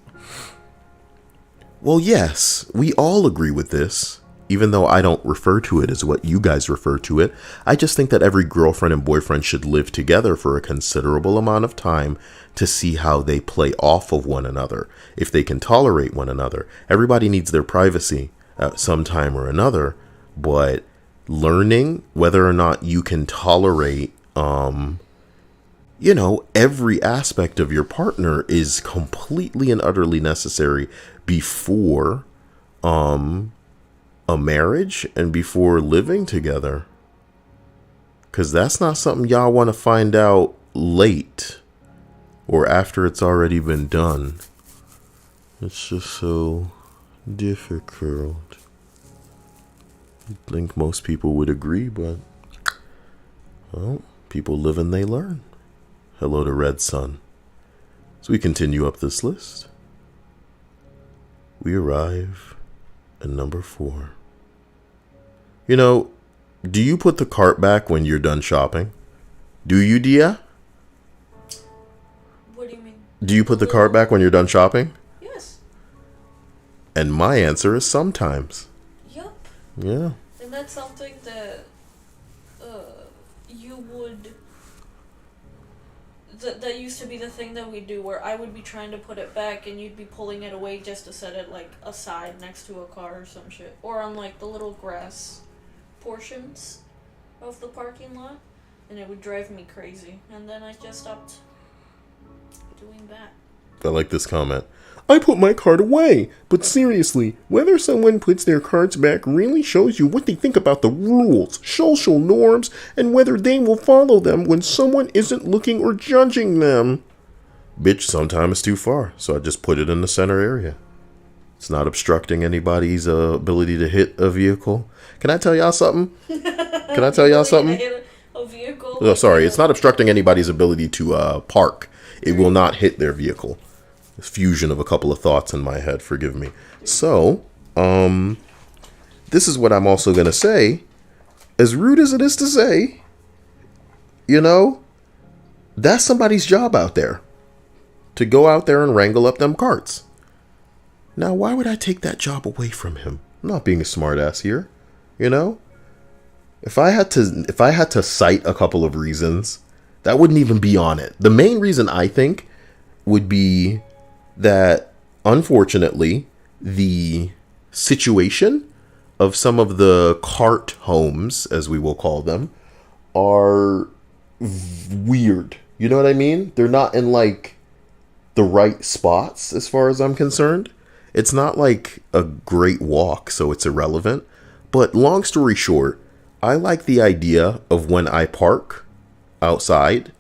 Well, yes, we all agree with this, even though I don't refer to it as what you guys refer to it. I just think that every girlfriend and boyfriend should live together for a considerable amount of time to see how they play off of one another, if they can tolerate one another. Everybody needs their privacy at some time or another, but learning whether or not you can tolerate every aspect of your partner is completely and utterly necessary before a marriage and before living together. Because that's not something y'all want to find out late or after it's already been done. It's just so difficult. I think most people would agree, but well, people live and they learn. Hello to Red Sun. So we continue up this list. We arrive at number 4. Do you put the cart back when you're done shopping? Do you, Dia? What do you mean? Do you put the cart back when you're done shopping? Yes. And my answer is sometimes. Yup. Yeah. And that's something that you would... That used to be the thing that we do, where I would be trying to put it back and you'd be pulling it away just to set it like aside next to a car or some shit. Or on like the little grass portions of the parking lot. And it would drive me crazy. And then I just stopped doing that. I like this comment. I put my cart away, but seriously, whether someone puts their carts back really shows you what they think about the rules, social norms, and whether they will follow them when someone isn't looking or judging them. Bitch, sometimes it's too far, so I just put it in the center area. It's not obstructing anybody's ability to hit a vehicle. Can I tell y'all something? Can I tell y'all something? A vehicle? Oh, sorry, it's not obstructing anybody's ability to park. It will not hit their vehicle. Fusion of a couple of thoughts in my head, forgive me. So, this is what I'm also going to say. As rude as it is to say, that's somebody's job out there. To go out there and wrangle up them carts. Now, why would I take that job away from him? I'm not being a smartass here, If I had to cite a couple of reasons, that wouldn't even be on it. The main reason I think would be that, unfortunately, the situation of some of the cart homes, as we will call them, are weird. You know what I mean? They're not in, like, the right spots, as far as I'm concerned. It's not like a great walk, so it's irrelevant. But long story short, I like the idea of when I park outside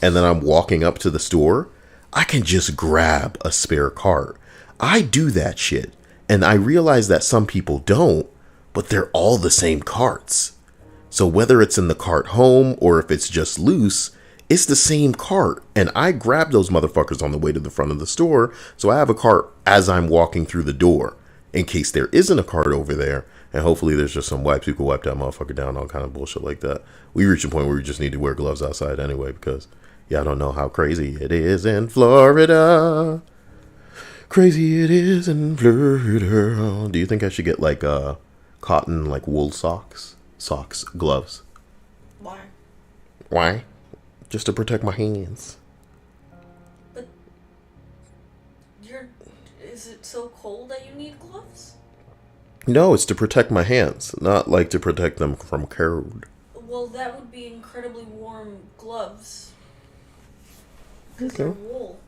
and then I'm walking up to the store, I can just grab a spare cart. I do that shit. And I realize that some people don't, but they're all the same carts. So whether it's in the cart home or if it's just loose, it's the same cart. And I grab those motherfuckers on the way to the front of the store. So I have a cart as I'm walking through the door in case there isn't a cart over there. And hopefully there's just some wipes. You can wipe that motherfucker down, all kind of bullshit like that. We reach a point where we just need to wear gloves outside anyway because y'all don't know how crazy it is in Florida. Crazy it is in Florida. Do you think I should get like cotton, like wool socks? Socks, gloves. Why? Why? Just to protect my hands. But is it so cold that you need gloves? No, it's to protect my hands, not like to protect them from cold. Well, that would be incredibly warm gloves. Because Okay. they're wool.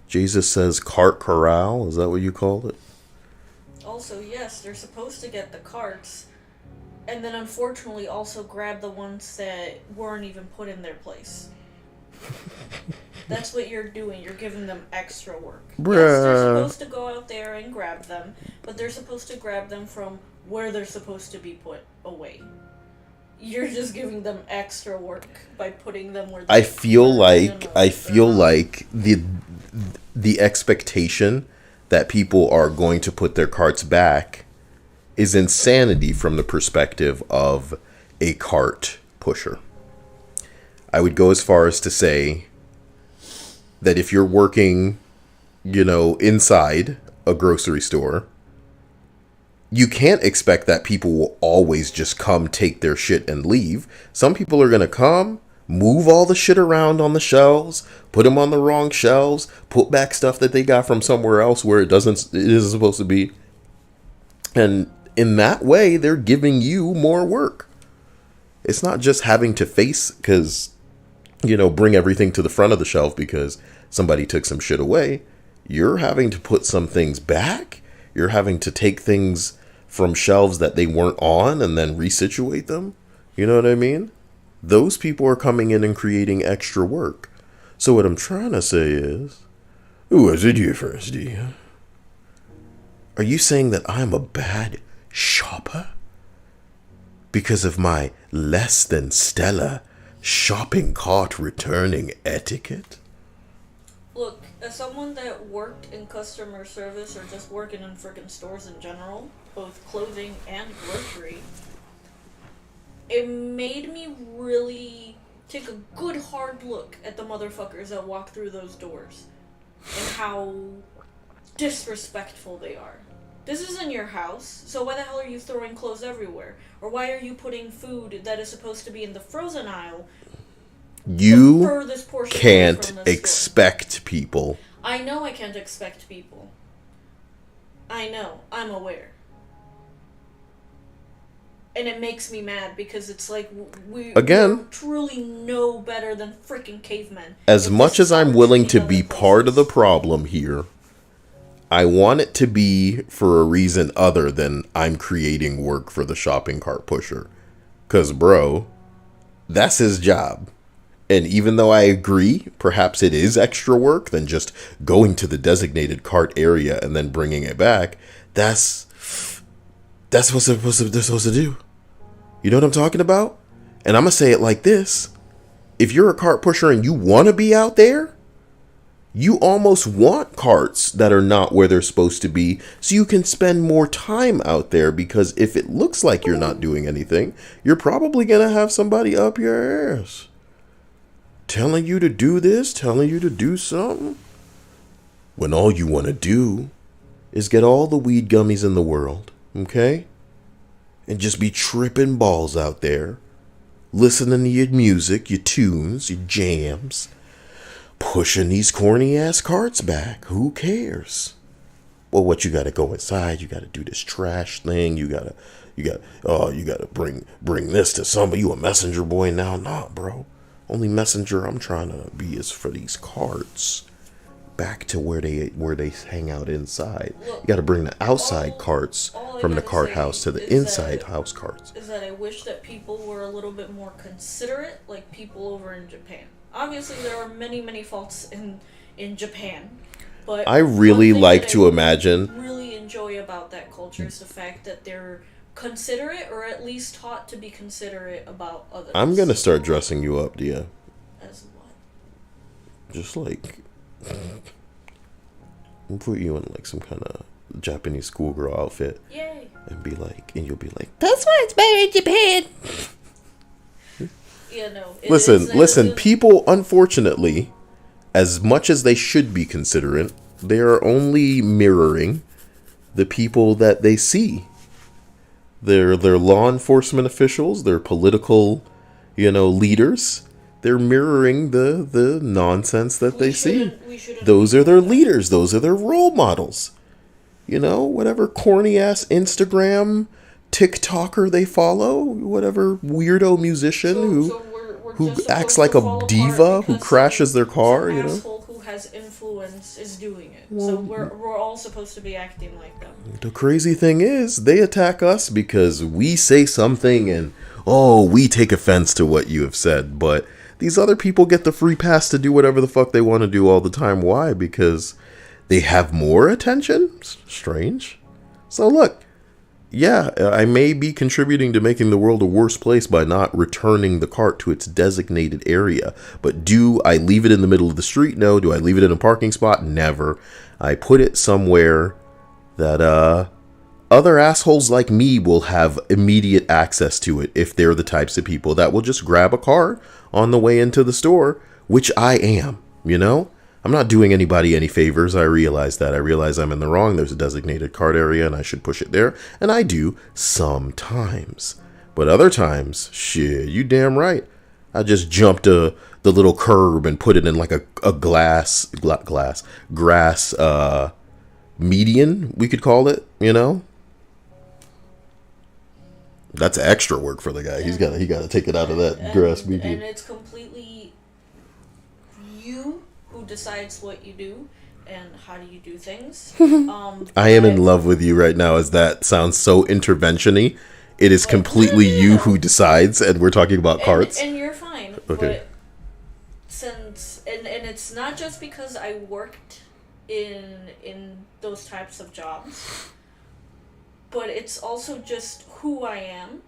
Jesus says cart corral. Is that what you called it? Also, yes, they're supposed to get the carts. And then unfortunately also grab the ones that weren't even put in their place. That's what you're doing. You're giving them extra work. Bruh. Yes, they're supposed to go out there and grab them, but they're supposed to grab them from where they're supposed to be put away. You're just giving them extra work by putting them where I feel like the expectation that people are going to put their carts back is insanity from the perspective of a cart pusher. I would go as far as to say that if you're working, inside a grocery store, you can't expect that people will always just come take their shit and leave. Some people are going to come, move all the shit around on the shelves, put them on the wrong shelves, put back stuff that they got from somewhere else where it isn't supposed to be. And in that way, they're giving you more work. It's not just having to bring everything to the front of the shelf because somebody took some shit away. You're having to put some things back. You're having to take things from shelves that they weren't on and then resituate them. You know what I mean? Those people are coming in and creating extra work. So what I'm trying to say is, who was it you first, D? Are you saying that I'm a bad shopper because of my less than stellar shopping cart returning etiquette? Look, as someone that worked in customer service or just working in freaking stores in general, both clothing and grocery, it made me really take a good hard look at the motherfuckers that walk through those doors and how disrespectful they are. This isn't your house, so why the hell are you throwing clothes everywhere? Or why are you putting food that is supposed to be in the frozen aisle? You can't expect people. I know I can't expect people. I know. I'm aware. And it makes me mad because it's like we're truly no better than freaking cavemen. As much as I'm willing to be part of the problem here, I want it to be for a reason other than I'm creating work for the shopping cart pusher. 'Cause bro, that's his job. And even though I agree, perhaps it is extra work than just going to the designated cart area and then bringing it back. That's what they're supposed to do. You know what I'm talking about? And I'm going to say it like this. If you're a cart pusher and you want to be out there, you almost want carts that are not where they're supposed to be so you can spend more time out there, because if it looks like you're not doing anything, you're probably going to have somebody up your ass telling you to do this, telling you to do something, when all you want to do is get all the weed gummies in the world, okay? And just be tripping balls out there, listening to your music, your tunes, your jams, pushing these corny ass carts back. Who cares? Well, what you got to go inside? You got to do this trash thing. You got to bring this to somebody. You a messenger boy now? Nah, bro. Only messenger I'm trying to be is for these carts back to where they hang out inside. Look, you got to bring the outside carts from the cart house to the inside house carts. Is that I wish that people were a little bit more considerate, like people over in Japan. Obviously, there are many, many faults in Japan, but I really like to imagine. Really enjoy about that culture is the fact that they're considerate, or at least taught to be considerate about others. I'm gonna start dressing you up, Dia. As what? Just like, I'll put you in like some kind of Japanese schoolgirl outfit. Yay! And you'll be like, that's why it's better in Japan. Yeah, no. Listen. People, unfortunately, as much as they should be considerate, they are only mirroring the people that they see. They're law enforcement officials. They're political, leaders. They're mirroring the nonsense that they see. Those are their leaders. Those are their role models. Whatever corny ass Instagram TikToker they follow, whatever weirdo musician who acts like a diva, who crashes their car. Asshole who has influence is doing it. Well, so we're all supposed to be acting like them. The crazy thing is, they attack us because we say something and we take offense to what you have said. But These other people get the free pass to do whatever the fuck they want to do all the time. Why? Because they have more attention? Strange. So look, yeah, I may be contributing to making the world a worse place by not returning the cart to its designated area. But do I leave it in the middle of the street? No. Do I leave it in a parking spot? Never. I put it somewhere that other assholes like me will have immediate access to it if they're the types of people that will just grab a cart on the way into the store, which I am, you know? I'm not doing anybody any favors. I realize that. I realize I'm in the wrong. There's a designated cart area and I should push it there. And I do sometimes. But other times, shit, you damn right. I just jumped the little curb and put it in like a grass median, we could call it, you know? That's extra work for the guy. He got to take it out of that grass median. And it's completely you who decides what you do and how do you do things. I am in love with you right now, as that sounds so intervention-y. It is completely you who decides, and we're talking about carts. And you're fine. Okay. But since and it's not just because I worked in those types of jobs, but it's also just who I am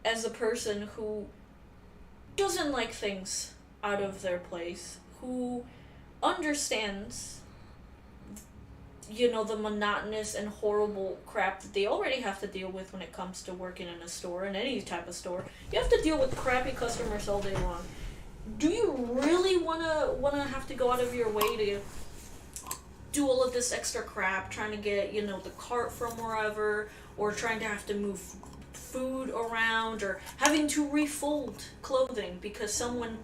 as a person who doesn't like things out of their place, who understands, you know, the monotonous and horrible crap that they already have to deal with when it comes to working in a store, in any type of store. You have to deal with crappy customers all day long. Do you really wanna have to go out of your way to do all of this extra crap, trying to get, you know, the cart from wherever, or trying to have to move food around, or having to refold clothing because someone,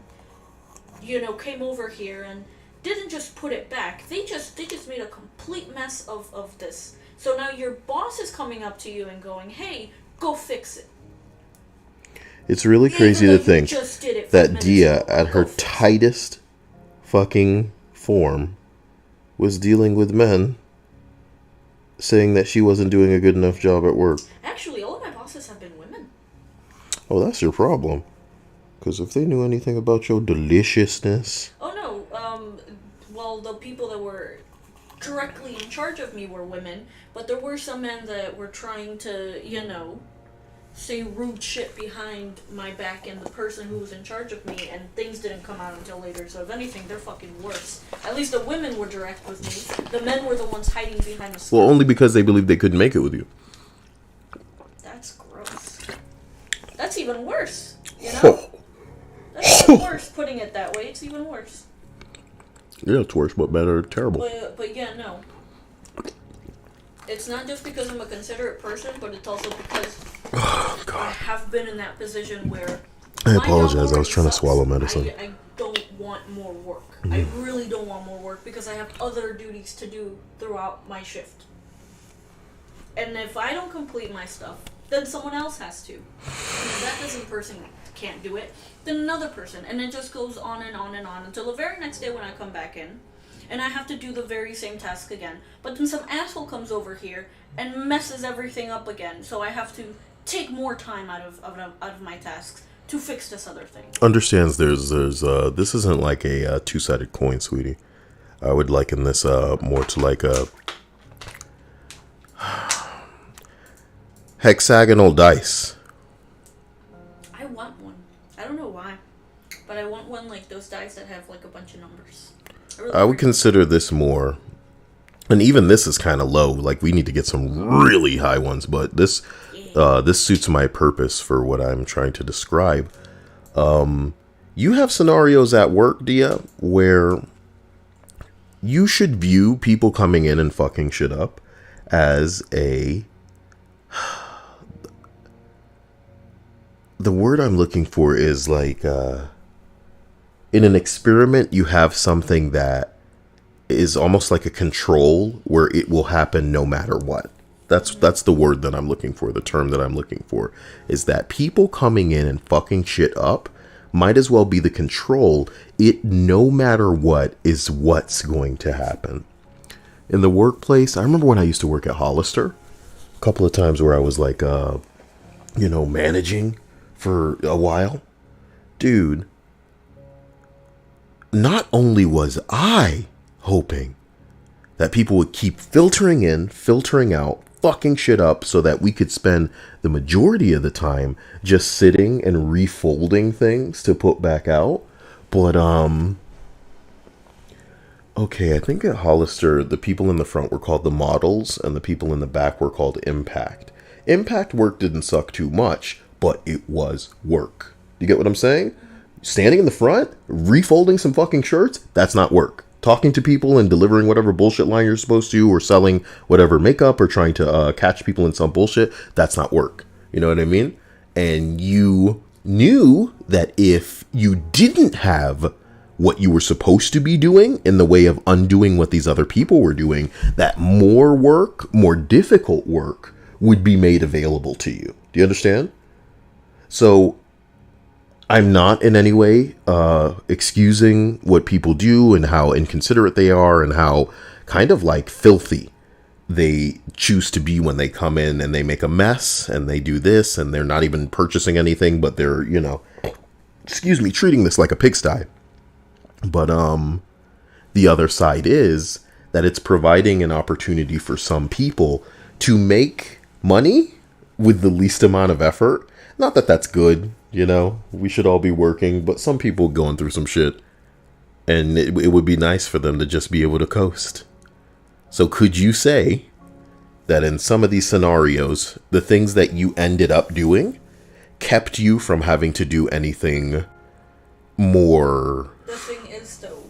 you know, came over here and didn't just put it back. They just made a complete mess of this. So now your boss is coming up to you and going, "Hey, go fix it." It's really crazy to think that Dia, ago, at her tightest fucking form, was dealing with men saying that she wasn't doing a good enough job at work. Actually, all of my bosses have been women. Oh, that's your problem. Because if they knew anything about your deliciousness... Oh, no. Well, the people that were directly in charge of me were women, but there were some men that were trying to, you know, say rude shit behind my back and the person who was in charge of me, and things didn't come out until later. So if anything, they're fucking worse. At least the women were direct with me. The men were the ones hiding behind the skirt. Well, only because they believed they couldn't make it with you. That's gross. That's even worse, you know? That's even worse, putting it that way. It's even worse. Yeah, it's worse, but better, terrible. But yeah, no. It's not just because I'm a considerate person, but it's also because I have been in that position where... I apologize, I was trying to swallow medicine. I don't want more work. I really don't want more work because I have other duties to do throughout my shift. And if I don't complete my stuff, then someone else has to. And if that person can't do it, then another person. And it just goes on and on and on until the very next day when I come back in. And I have to do the very same task again. But then some asshole comes over here and messes everything up again. So I have to take more time out of my tasks to fix this other thing. Understands there's this isn't like a two-sided coin, sweetie. I would liken this more to like a hexagonal dice. I want one. I don't know why, but I want one like those dice that have like a bunch of numbers. I would consider this more, and even this is kind of low. Like we need to get some really high ones, but this this suits my purpose for what I'm trying to describe. You have scenarios at work, Dia, where you should view people coming in and fucking shit up as a... The word I'm looking for is like... in an experiment, you have something that is almost like a control where it will happen no matter what. That's the word that I'm looking for. The term that I'm looking for is that people coming in and fucking shit up might as well be the control. It, no matter what, is what's going to happen. In the workplace, I remember when I used to work at Hollister, a couple of times where I was like, managing for a while. Dude, not only was I hoping that people would keep filtering in, filtering out, fucking shit up so that we could spend the majority of the time just sitting and refolding things to put back out. But, okay, I think at Hollister, the people in the front were called the models and the people in the back were called impact. Impact work didn't suck too much, but it was work. You get what I'm saying? Standing in the front, refolding some fucking shirts, that's not work. Talking to people and delivering whatever bullshit line you're supposed to, or selling whatever makeup, or trying to catch people in some bullshit, that's not work. You know what I mean? And you knew that if you didn't have what you were supposed to be doing in the way of undoing what these other people were doing, that more work, more difficult work, would be made available to you. Do you understand? So I'm not in any way excusing what people do and how inconsiderate they are and how kind of like filthy they choose to be when they come in and they make a mess and they do this and they're not even purchasing anything, but they're, you know, treating this like a pigsty. But the other side is that it's providing an opportunity for some people to make money with the least amount of effort. Not that that's good. You know, we should all be working, but some people going through some shit, and it would be nice for them to just be able to coast. So could you say that in some of these scenarios, the things that you ended up doing kept you from having to do anything more? The thing is, though,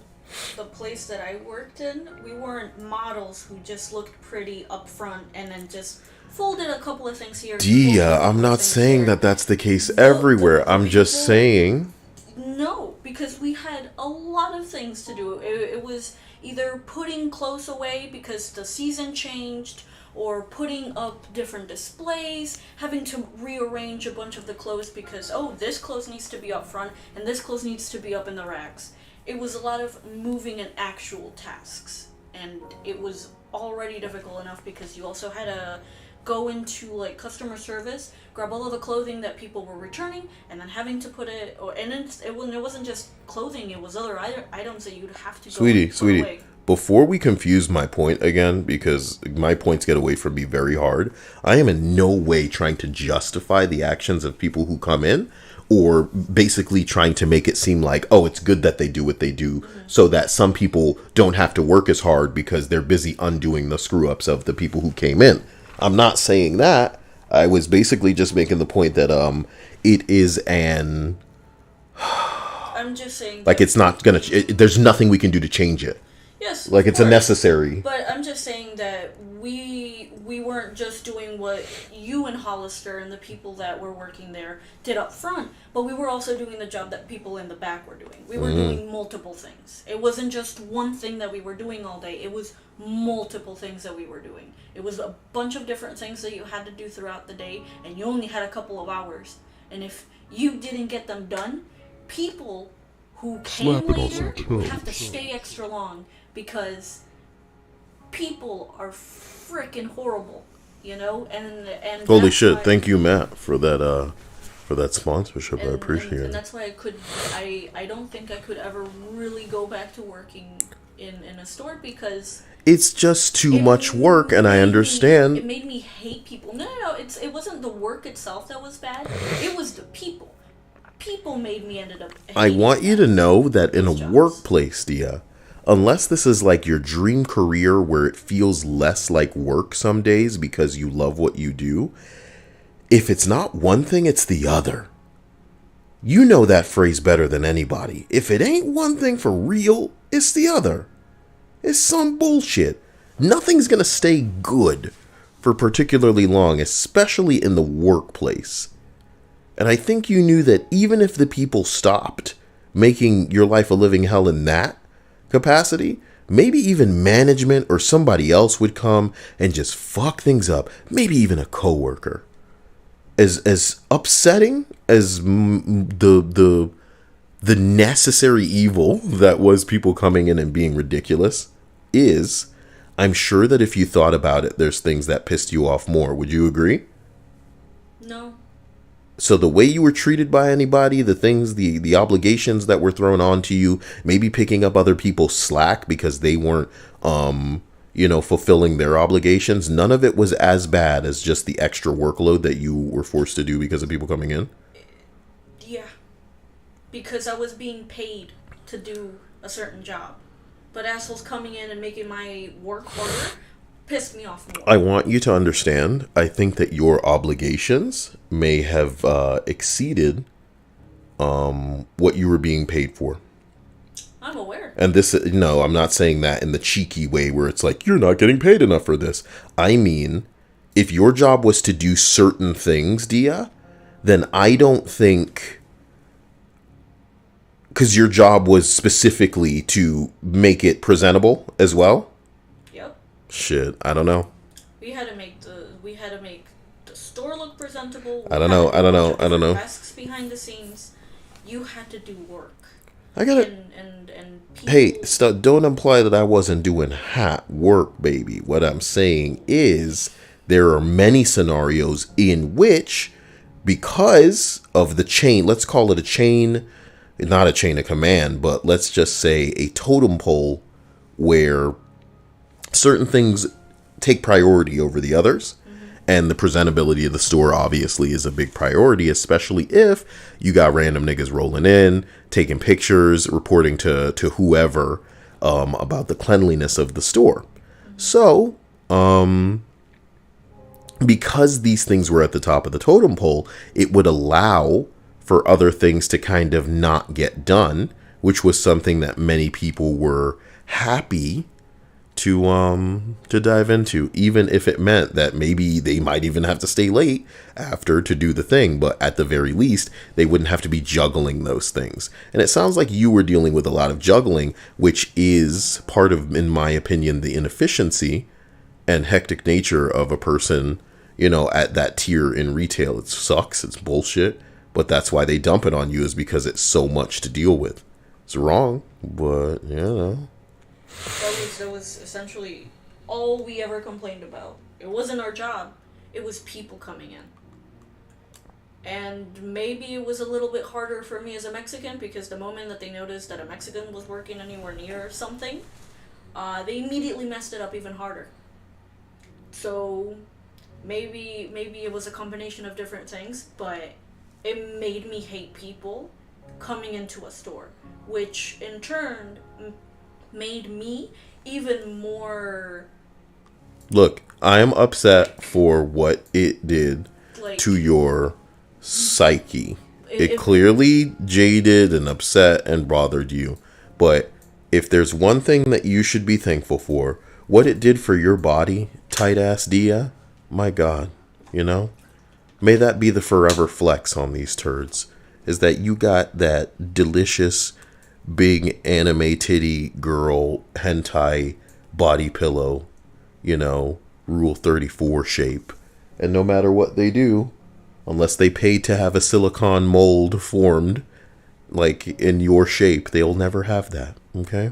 the place that I worked in, we weren't models who just looked pretty up front and then just folded a couple of things here. Dia, I'm not saying that that's the case everywhere. I'm just saying. No, because we had a lot of things to do. It was either putting clothes away because the season changed, or putting up different displays, having to rearrange a bunch of the clothes because, oh, this clothes needs to be up front and this clothes needs to be up in the racks. It was a lot of moving and actual tasks, and it was already difficult enough because you also had to go into like customer service, grab all of the clothing that people were returning, and then having to put it, it wasn't just clothing, it was other items that you'd have to go and put away. Before we confuse my point again, because my points get away from me very hard, I am in no way trying to justify the actions of people who come in, or basically trying to make it seem like, oh, it's good that they do what they do, so that some people don't have to work as hard because they're busy undoing the screw-ups of the people who came in. I'm not saying that. I was basically just making the point that it is an... I'm just saying... Like, it's not gonna... there's nothing we can do to change it. Yes, like it's a necessary. But I'm just saying that we weren't just doing what you and Hollister and the people that were working there did up front, but we were also doing the job that people in the back were doing. We were doing multiple things. It wasn't just one thing that we were doing all day. It was multiple things that we were doing. It was a bunch of different things that you had to do throughout the day, and you only had a couple of hours. And if you didn't get them done, people who came later would have to stay extra long, because people are freaking horrible, you know, and holy shit! Thank you, Matt, for that sponsorship. I appreciate it. And that's why I don't think I could ever really go back to working in a store, because it's just too much work, and I understand. It made me hate people. No, it wasn't the work itself that was bad. It was the people. People made me ended up. I want you to know that in a workplace, Dia, unless this is like your dream career where it feels less like work some days because you love what you do, if it's not one thing, it's the other. You know that phrase better than anybody. If it ain't one thing for real, it's the other. It's some bullshit. Nothing's gonna stay good for particularly long, especially in the workplace. And I think you knew that even if the people stopped making your life a living hell in that capacity, maybe even management or somebody else would come and just fuck things up. Maybe even a coworker. As upsetting as the necessary evil that was people coming in and being ridiculous is, I'm sure that if you thought about it, there's things that pissed you off more. Would you agree? No. So the way you were treated by anybody, the things, the obligations that were thrown onto you, maybe picking up other people's slack because they weren't, fulfilling their obligations, none of it was as bad as just the extra workload that you were forced to do because of people coming in? Yeah. Because I was being paid to do a certain job. But assholes coming in and making my work harder pissed me off more. I want you to understand, I think that your obligations may have exceeded what you were being paid for. I'm aware. And this, no, I'm not saying that in the cheeky way where it's like, you're not getting paid enough for this. I mean, if your job was to do certain things, Dia, then I don't think, because your job was specifically to make it presentable as well. Yep. Shit, I don't know. We had to make the store look presentable. I don't know. Desks behind the scenes. You had to do work. I gotta. And people, Hey, don't imply that I wasn't doing hot work, baby. What I'm saying is there are many scenarios in which, because of the chain, let's call it a chain, not a chain of command, but let's just say a totem pole where certain things take priority over the others. And the presentability of the store obviously is a big priority, especially if you got random niggas rolling in, taking pictures, reporting to whoever about the cleanliness of the store. So, because these things were at the top of the totem pole, it would allow for other things to kind of not get done, which was something that many people were happy to dive into, even if it meant that maybe they might even have to stay late after to do the thing, but at the very least they wouldn't have to be juggling those things. And it sounds like you were dealing with a lot of juggling, which is part of, in my opinion, the inefficiency and hectic nature of a person, at that tier in retail. It sucks, it's bullshit, but that's why they dump it on you, is because it's so much to deal with. It's wrong, but That was essentially all we ever complained about. It wasn't our job. It was people coming in. And maybe it was a little bit harder for me as a Mexican, because the moment that they noticed that a Mexican was working anywhere near something, they immediately messed it up even harder. So maybe it was a combination of different things, but it made me hate people coming into a store, which in turn made me even more. Look, I am upset for what it did to your psyche. It clearly jaded and upset and bothered you. But if there's one thing that you should be thankful for, what it did for your body, tight ass Dia, my God, may that be the forever flex on these turds, is that you got that delicious big anime titty girl hentai body pillow, Rule 34 shape. And no matter what they do, unless they paid to have a silicone mold formed like in your shape, they'll never have that. Okay?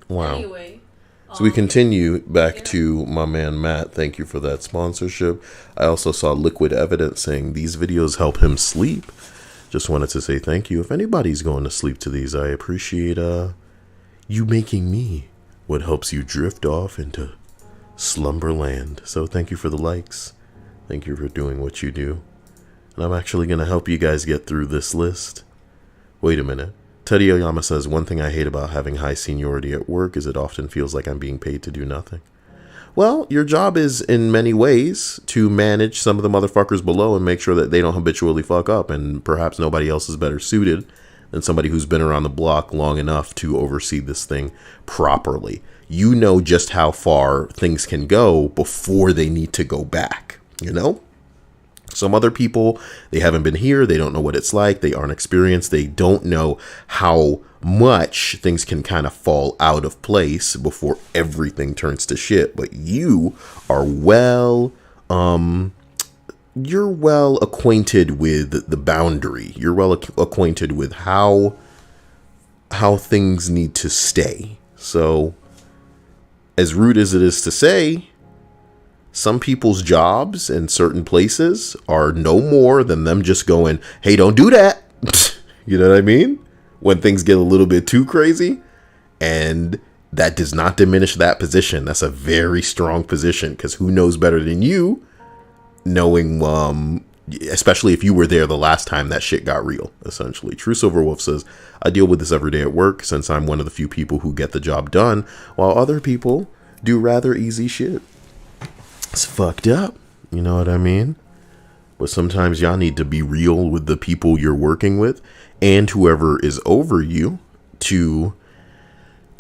Wow. Anyway, so we continue back to my man Matt. Thank you for that sponsorship. I also saw Liquid Evidence saying these videos help him sleep. Just wanted to say thank you. If anybody's going to sleep to these, I appreciate you making me what helps you drift off into slumberland. So thank you for the likes. Thank you for doing what you do. And I'm actually going to help you guys get through this list. Wait a minute. Teddy Oyama says, one thing I hate about having high seniority at work is it often feels like I'm being paid to do nothing. Well, your job is in many ways to manage some of the motherfuckers below and make sure that they don't habitually fuck up, and perhaps nobody else is better suited than somebody who's been around the block long enough to oversee this thing properly. You know just how far things can go before they need to go back, Some other people, they haven't been here, they don't know what it's like, they aren't experienced, they don't know how much things can kind of fall out of place before everything turns to shit. But you are you're well acquainted with the boundary. You're well acquainted with how things need to stay. So, as rude as it is to say, Some people's jobs in certain places are no more than them just going, hey, don't do that. You know what I mean? When things get a little bit too crazy. And that does not diminish that position. That's a very strong position, because who knows better than you, knowing, especially if you were there the last time that shit got real, essentially. True Silver Wolf says, I deal with this every day at work, since I'm one of the few people who get the job done, while other people do rather easy shit. It's fucked up. You know what I mean? But sometimes y'all need to be real with the people you're working with and whoever is over you to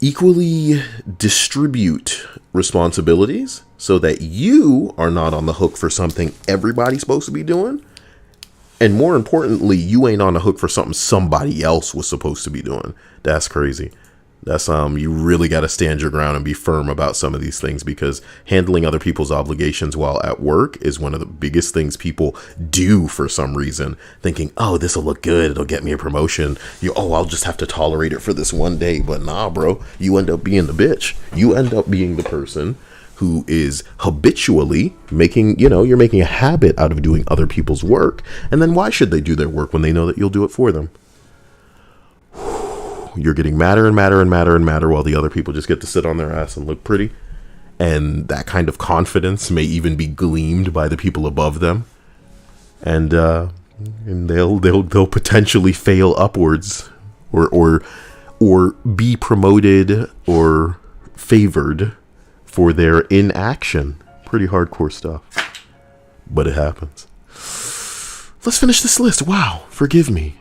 equally distribute responsibilities so that you are not on the hook for something everybody's supposed to be doing. And more importantly, you ain't on the hook for something somebody else was supposed to be doing. That's crazy. That's you really got to stand your ground and be firm about some of these things, because handling other people's obligations while at work is one of the biggest things people do for some reason, thinking, oh, this will look good, it'll get me a promotion. I'll just have to tolerate it for this one day. But nah, bro, you end up being the bitch. You end up being the person who is habitually making, you're making a habit out of doing other people's work. And then why should they do their work when they know that you'll do it for them? You're getting madder and madder and madder and madder, while the other people just get to sit on their ass and look pretty. And that kind of confidence may even be gleamed by the people above them. And they'll potentially fail upwards or be promoted or favored for their inaction. Pretty hardcore stuff. But it happens. Let's finish this list. Wow. Forgive me,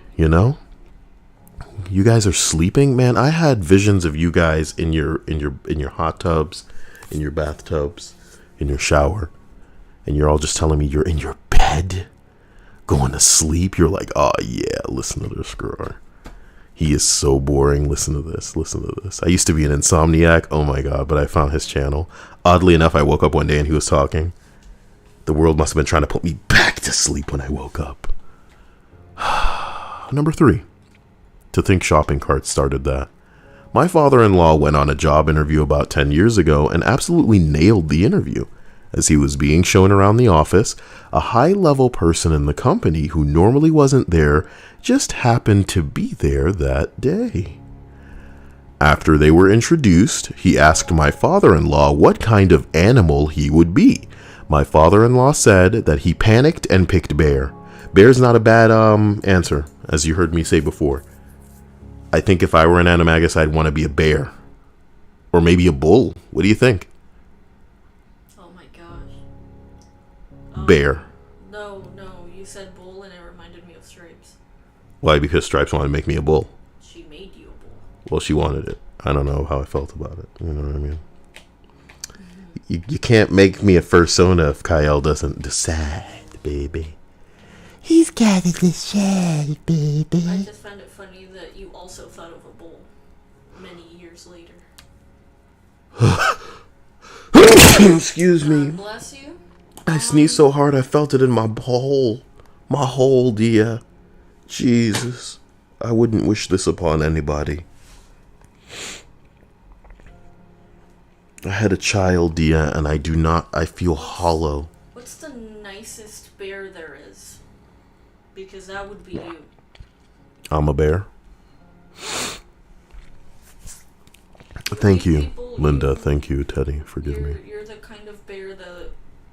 You guys are sleeping, man. I had visions of you guys in your hot tubs, in your bathtubs, in your shower, and you're all just telling me you're in your bed, going to sleep. You're like, oh yeah, listen to this guy. He is so boring. Listen to this. Listen to this. I used to be an insomniac. Oh my god! But I found his channel. Oddly enough, I woke up one day and he was talking. The world must have been trying to put me back to sleep when I woke up. Number 3. To think shopping carts started that. My father-in-law went on a job interview about 10 years ago and absolutely nailed the interview. As he was being shown around the office, a high-level person in the company who normally wasn't there just happened to be there that day. After they were introduced, he asked my father-in-law what kind of animal he would be. My father-in-law said that he panicked and picked bear. Bear's not a bad answer, as you heard me say before. I think if I were an Animagus, I'd want to be a bear. Or maybe a bull. What do you think? Oh my gosh. Bear. No, you said bull and it reminded me of Stripes. Why? Because Stripes wanted to make me a bull. She made you a bull. Well, she wanted it. I don't know how I felt about it. You know what I mean? You can't make me a fursona if Kyle doesn't decide, baby. He's got to decide, baby. I just found it funny that you also thought of a bull many years later. Excuse me. Bless you. I sneezed so hard I felt it in my hole. My hole, dear. Jesus. I wouldn't wish this upon anybody. I had a child, dear, and I feel hollow. What's the nicest bear there is? Because that would be you. I'm a bear. Thank you, Linda. Thank you, Teddy. Forgive me. You're the kind of bear that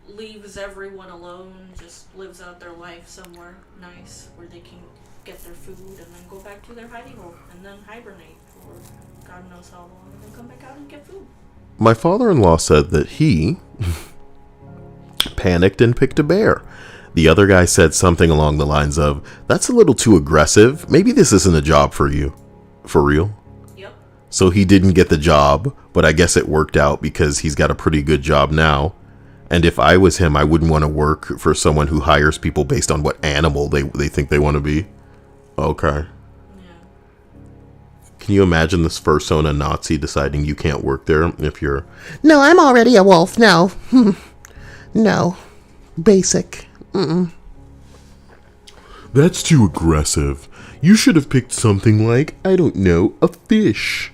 leaves everyone alone, just lives out their life somewhere nice where they can get their food and then go back to their hidey hole and then hibernate for God knows how long and then come back out and get food. My father-in-law said that he panicked and picked a bear. The other guy said something along the lines of, that's a little too aggressive. Maybe this isn't a job for you. For real? Yep. So he didn't get the job, but I guess it worked out because he's got a pretty good job now. And if I was him, I wouldn't want to work for someone who hires people based on what animal they think they want to be. Okay. Can you imagine this fursona Nazi deciding you can't work there if you're... No, I'm already a wolf. No. No. Basic. That's too aggressive. You should have picked something like, I don't know, a fish.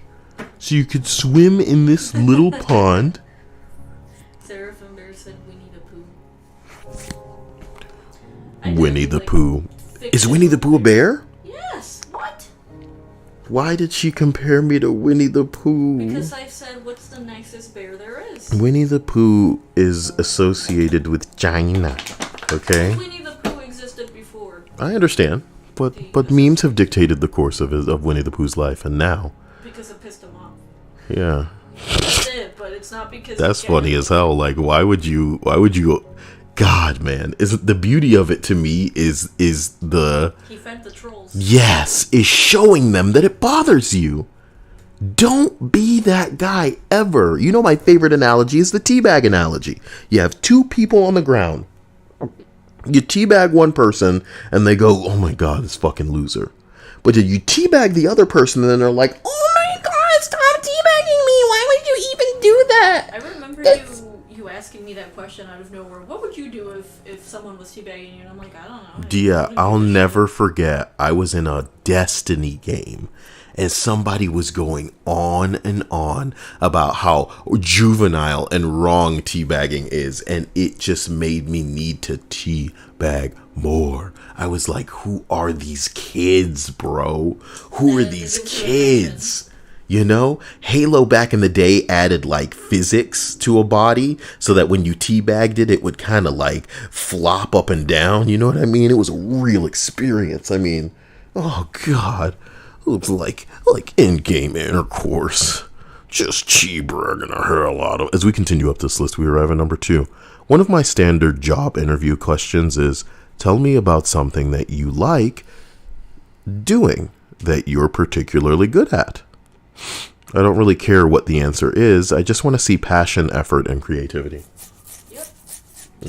So you could swim in this little pond Seraphim Bear said Winnie the Pooh. Winnie the Pooh. Is Winnie the Pooh a bear? Yes. What? Why did she compare me to Winnie the Pooh? Because I said, what's the nicest bear there is? Winnie the Pooh is associated with China. Okay? Winnie the Pooh existed before. I understand. But memes have dictated the course of Winnie the Pooh's life, and now. Because it pissed him off. Yeah. That's it, but it's not because. That's funny as hell. Like, why would you? God, man, isn't the beauty of it to me is the. He fed the trolls. Yes, is showing them that it bothers you. Don't be that guy ever. You know, my favorite analogy is the teabag analogy. You have two people on the ground. You teabag one person and they go, oh my God, this fucking loser. But then you teabag the other person and then they're like, oh my God, stop teabagging me. Why would you even do that? I remember you asking me that question out of nowhere. What would you do if someone was teabagging you? And I'm like, I don't know. Dia, I'll never forget. I was in a Destiny game and somebody was going on and on about how juvenile and wrong teabagging is, and it just made me need to teabag more. I was like, who are these kids, bro? Who are these kids? You know, Halo back in the day added like physics to a body so that when you teabagged it, it would kind of like flop up and down. You know what I mean? It was a real experience. I mean, oh God. It looks like in-game intercourse. Just cheeseburger and a hell out of. As we continue up this list, we arrive at number 2. One of my standard job interview questions is, tell me about something that you like doing that you're particularly good at. I don't really care what the answer is. I just want to see passion, effort, and creativity. Yep.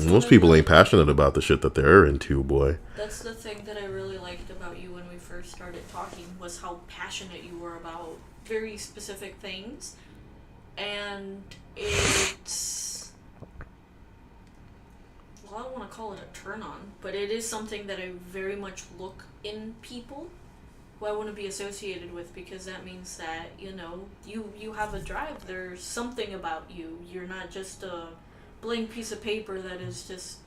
Most people ain't passionate about the shit that they're into, boy. That's the thing that I really liked about you when we first started talking, was how passionate you were about very specific things. And it's, well, I don't want to call it a turn on, but it is something that I very much look in people who I want to be associated with, because that means that, you know, you have a drive. There's something about you. You're not just a blank piece of paper that is just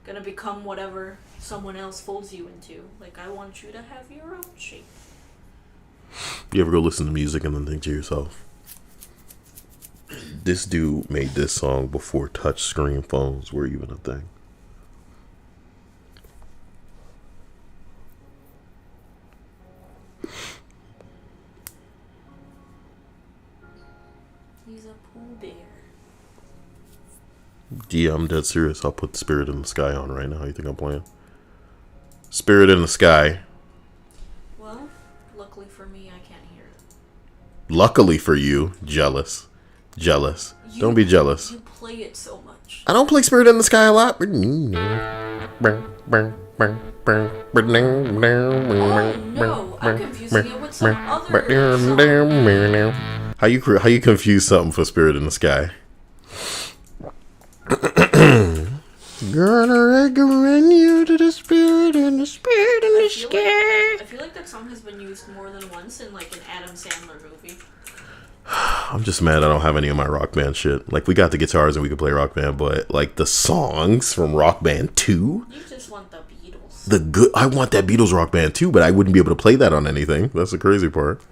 gonna become whatever someone else folds you into. Like, I want you to have your own shape. You ever go listen to music and then think to yourself, this dude made this song before touch screen phones were even a thing? He's a Pooh Bear. Yeah, I'm dead serious. I'll put Spirit in the Sky on right now. How you think I'm playing? Spirit in the Sky. Well, luckily for me, I can't hear it. Luckily for you, jealous. Don't be jealous. You play it so much. I don't play Spirit in the Sky a lot. Oh no, I'm confusing it with some other song. How you confuse something for Spirit in the Sky? Gonna recommend you to the spirit in the sky. I feel like that song has been used more than once in like an Adam Sandler movie. I'm just mad I don't have any of my Rock Band shit. Like, we got the guitars and we could play Rock Band, but like the songs from Rock Band 2. You just want the Beatles. I want that Beatles Rock Band 2, but I wouldn't be able to play that on anything. That's the crazy part.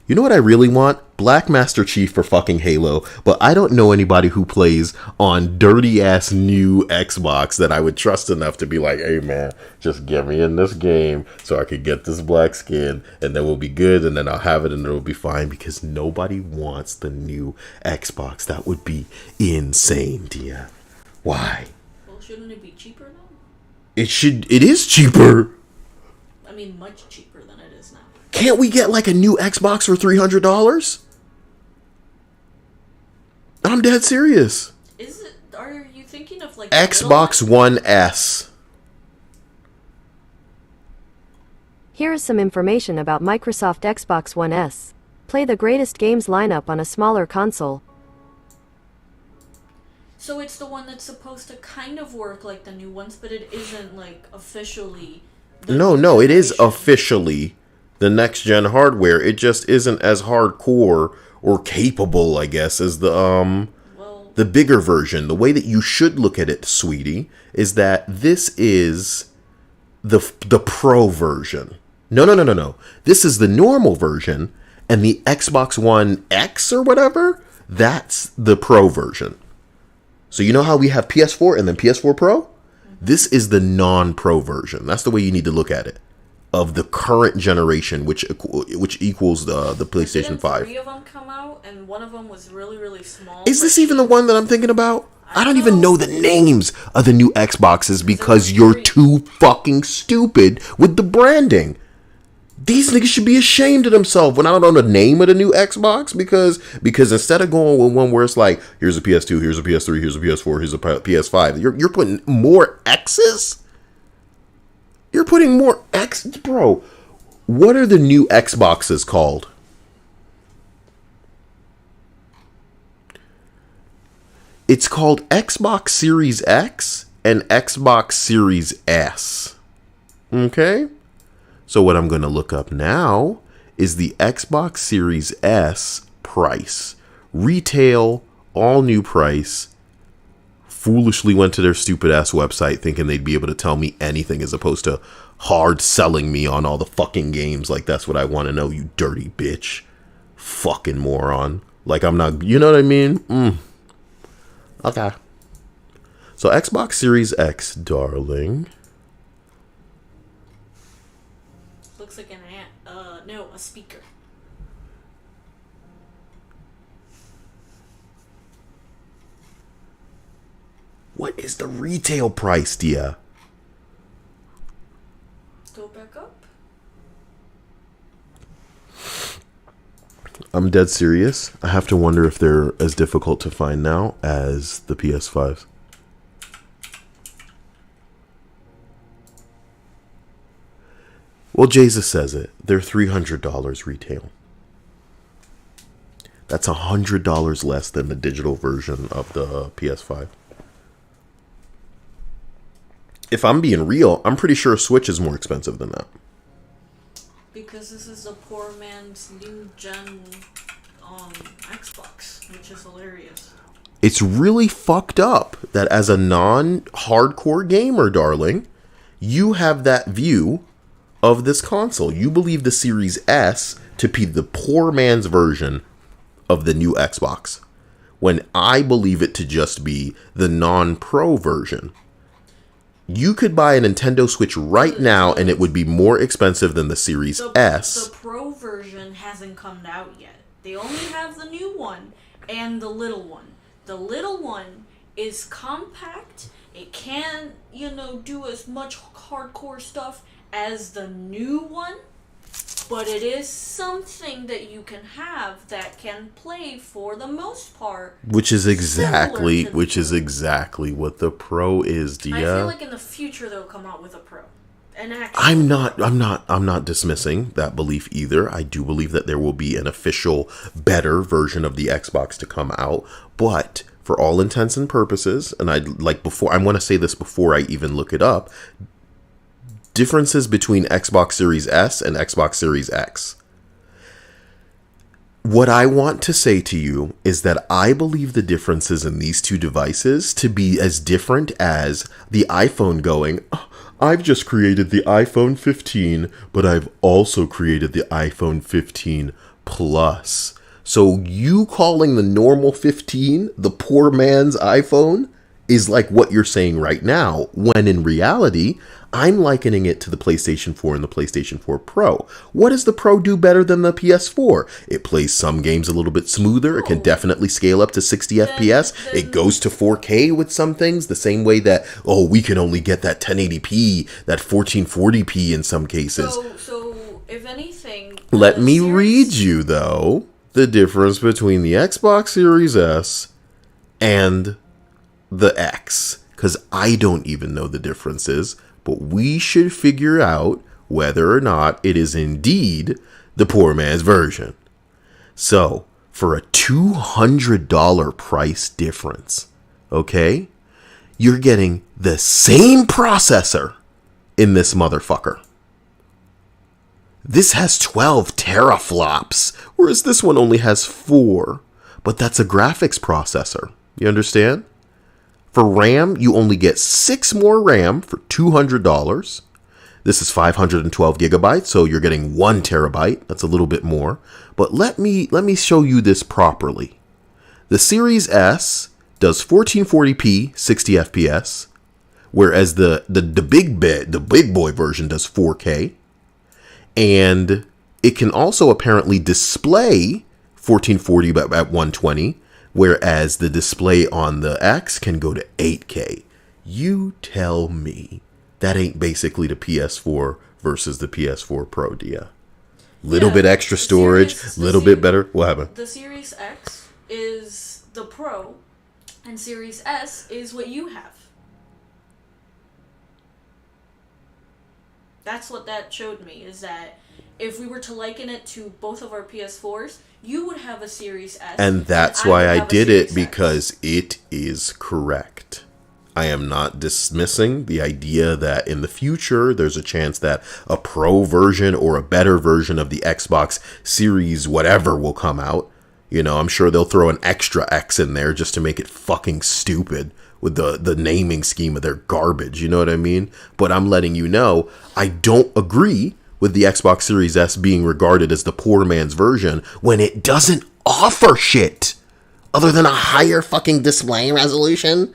You know what I really want? Black Master Chief for fucking Halo, but I don't know anybody who plays on dirty ass new Xbox that I would trust enough to be like, hey man, just get me in this game so I could get this black skin and then we'll be good and then I'll have it and it'll be fine, because nobody wants the new Xbox. That would be insane, Dia. Why? Well, shouldn't it be cheaper though? It is cheaper. I mean, much cheaper than it is now. Can't we get like a new Xbox for $300? I'm dead serious. Is it? Are you thinking of like Xbox One S? Here is some information about Microsoft Xbox One S. Play the greatest games lineup on a smaller console. So it's the one that's supposed to kind of work like the new ones, but it isn't like officially. No, it is officially the next gen hardware. It just isn't as hardcore or capable, I guess, as the the bigger version, the way that you should look at it, sweetie, is that this is the Pro version. No. This is the normal version, and the Xbox One X or whatever, that's the Pro version. So you know how we have PS4 and then PS4 Pro? This is the non-Pro version. That's the way you need to look at it. Of the current generation, which equals the PlayStation Didn't 5. 3 of them come out, and one of them was really, really small. Is this even the one that I'm thinking about? I don't even know the names of the new Xboxes because you're too fucking stupid with the branding. These niggas should be ashamed of themselves when I don't know the name of the new Xbox because instead of going with one where it's like, here's a PS2, here's a PS3, here's a PS4, here's a PS5, you're putting more X's? You're putting more X's? Bro, what are the new Xboxes called? It's called Xbox Series X and Xbox Series S. Okay? So what I'm going to look up now is the Xbox Series S price. Retail, all new price. Foolishly went to their stupid ass website thinking they'd be able to tell me anything as opposed to hard selling me on all the fucking games. Like, that's what I want to know, you dirty bitch. Fucking moron. Like, I'm not, you know what I mean? Okay. So Xbox Series X, darling. Looks like a speaker. What is the retail price, Dia? Go back up. I'm dead serious. I have to wonder if they're as difficult to find now as the PS5s. Well, Jesus says it. They're $300 retail. That's $100 less than the digital version of the PS5. If I'm being real, I'm pretty sure a Switch is more expensive than that. Because this is a poor man's new gen Xbox, which is hilarious. It's really fucked up that as a non-hardcore gamer, darling, you have that view of this console. You believe the Series S to be the poor man's version of the new Xbox, when I believe it to just be the non-pro version. You could buy a Nintendo Switch right now and it would be more expensive than the Series S. The Pro version hasn't come out yet. They only have the new one and the little one. The little one is compact. It can, do as much hardcore stuff as the new one. But it is something that you can have that can play for the most part. Which is exactly what the Pro is, Dia. I feel like in the future they'll come out with a Pro. I'm not dismissing that belief either. I do believe that there will be an official better version of the Xbox to come out, but for all intents and purposes, and I want to say this before I even look it up, differences between Xbox Series S and Xbox Series X. What I want to say to you is that I believe the differences in these two devices to be as different as the iPhone going, oh, I've just created the iPhone 15, but I've also created the iPhone 15 Plus. So you calling the normal 15 the poor man's iPhone is like what you're saying right now, when in reality, I'm likening it to the PlayStation 4 and the PlayStation 4 Pro. What does the Pro do better than the PS4? It plays some games a little bit smoother. It can definitely scale up to 60 FPS. It goes to 4K with some things, the same way that, we can only get that 1080p, that 1440p in some cases. So if anything... Let me read you, though, the difference between the Xbox Series S and the X, because I don't even know the differences, but we should figure out whether or not it is indeed the poor man's version. So, for a $200 price difference, okay, you're getting the same processor in this motherfucker. This has 12 teraflops, whereas this one only has 4, but that's a graphics processor. You understand? For RAM, you only get 6 more RAM for $200. This is 512 gigabytes, so you're getting 1 terabyte. That's a little bit more. But let me show you this properly. The Series S does 1440p 60 FPS, whereas the big boy version does 4K. And it can also apparently display 1440 at 120, whereas the display on the X can go to 8K. You tell me that ain't basically the PS4 versus the PS4 Pro, Dia. Little bit extra storage, little bit better. What happened? The Series X is the Pro, and Series S is what you have. That's what that showed me, is that if we were to liken it to both of our PS4s, you would have a Series S. And that's why I did it, because it is correct. I am not dismissing the idea that in the future, there's a chance that a Pro version or a better version of the Xbox Series whatever will come out. You know, I'm sure they'll throw an extra X in there just to make it fucking stupid with the naming scheme of their garbage. You know what I mean? But I'm letting you know, I don't agree with the Xbox Series S being regarded as the poor man's version when it doesn't offer shit other than a higher fucking display resolution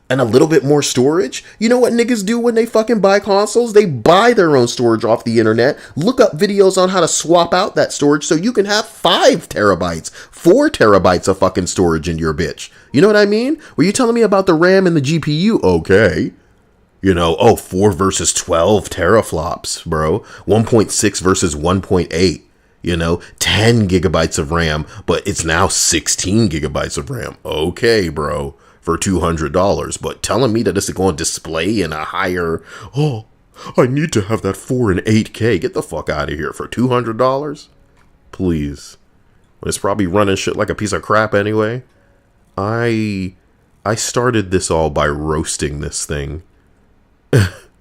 and a little bit more storage. You know what niggas do when they fucking buy consoles? They buy their own storage off the internet, look up videos on how to swap out that storage so you can have 5 terabytes, 4 terabytes of fucking storage in your bitch. You know what I mean? Were you telling me about the RAM and the GPU? Okay. You know, 4 versus 12 teraflops, bro. 1.6 versus 1.8. You know, 10 gigabytes of RAM, but it's now 16 gigabytes of RAM. Okay, bro. For $200, but telling me that this is going to display in a higher, I need to have that 4 and 8K. Get the fuck out of here for $200, please. When it's probably running shit like a piece of crap anyway. I started this all by roasting this thing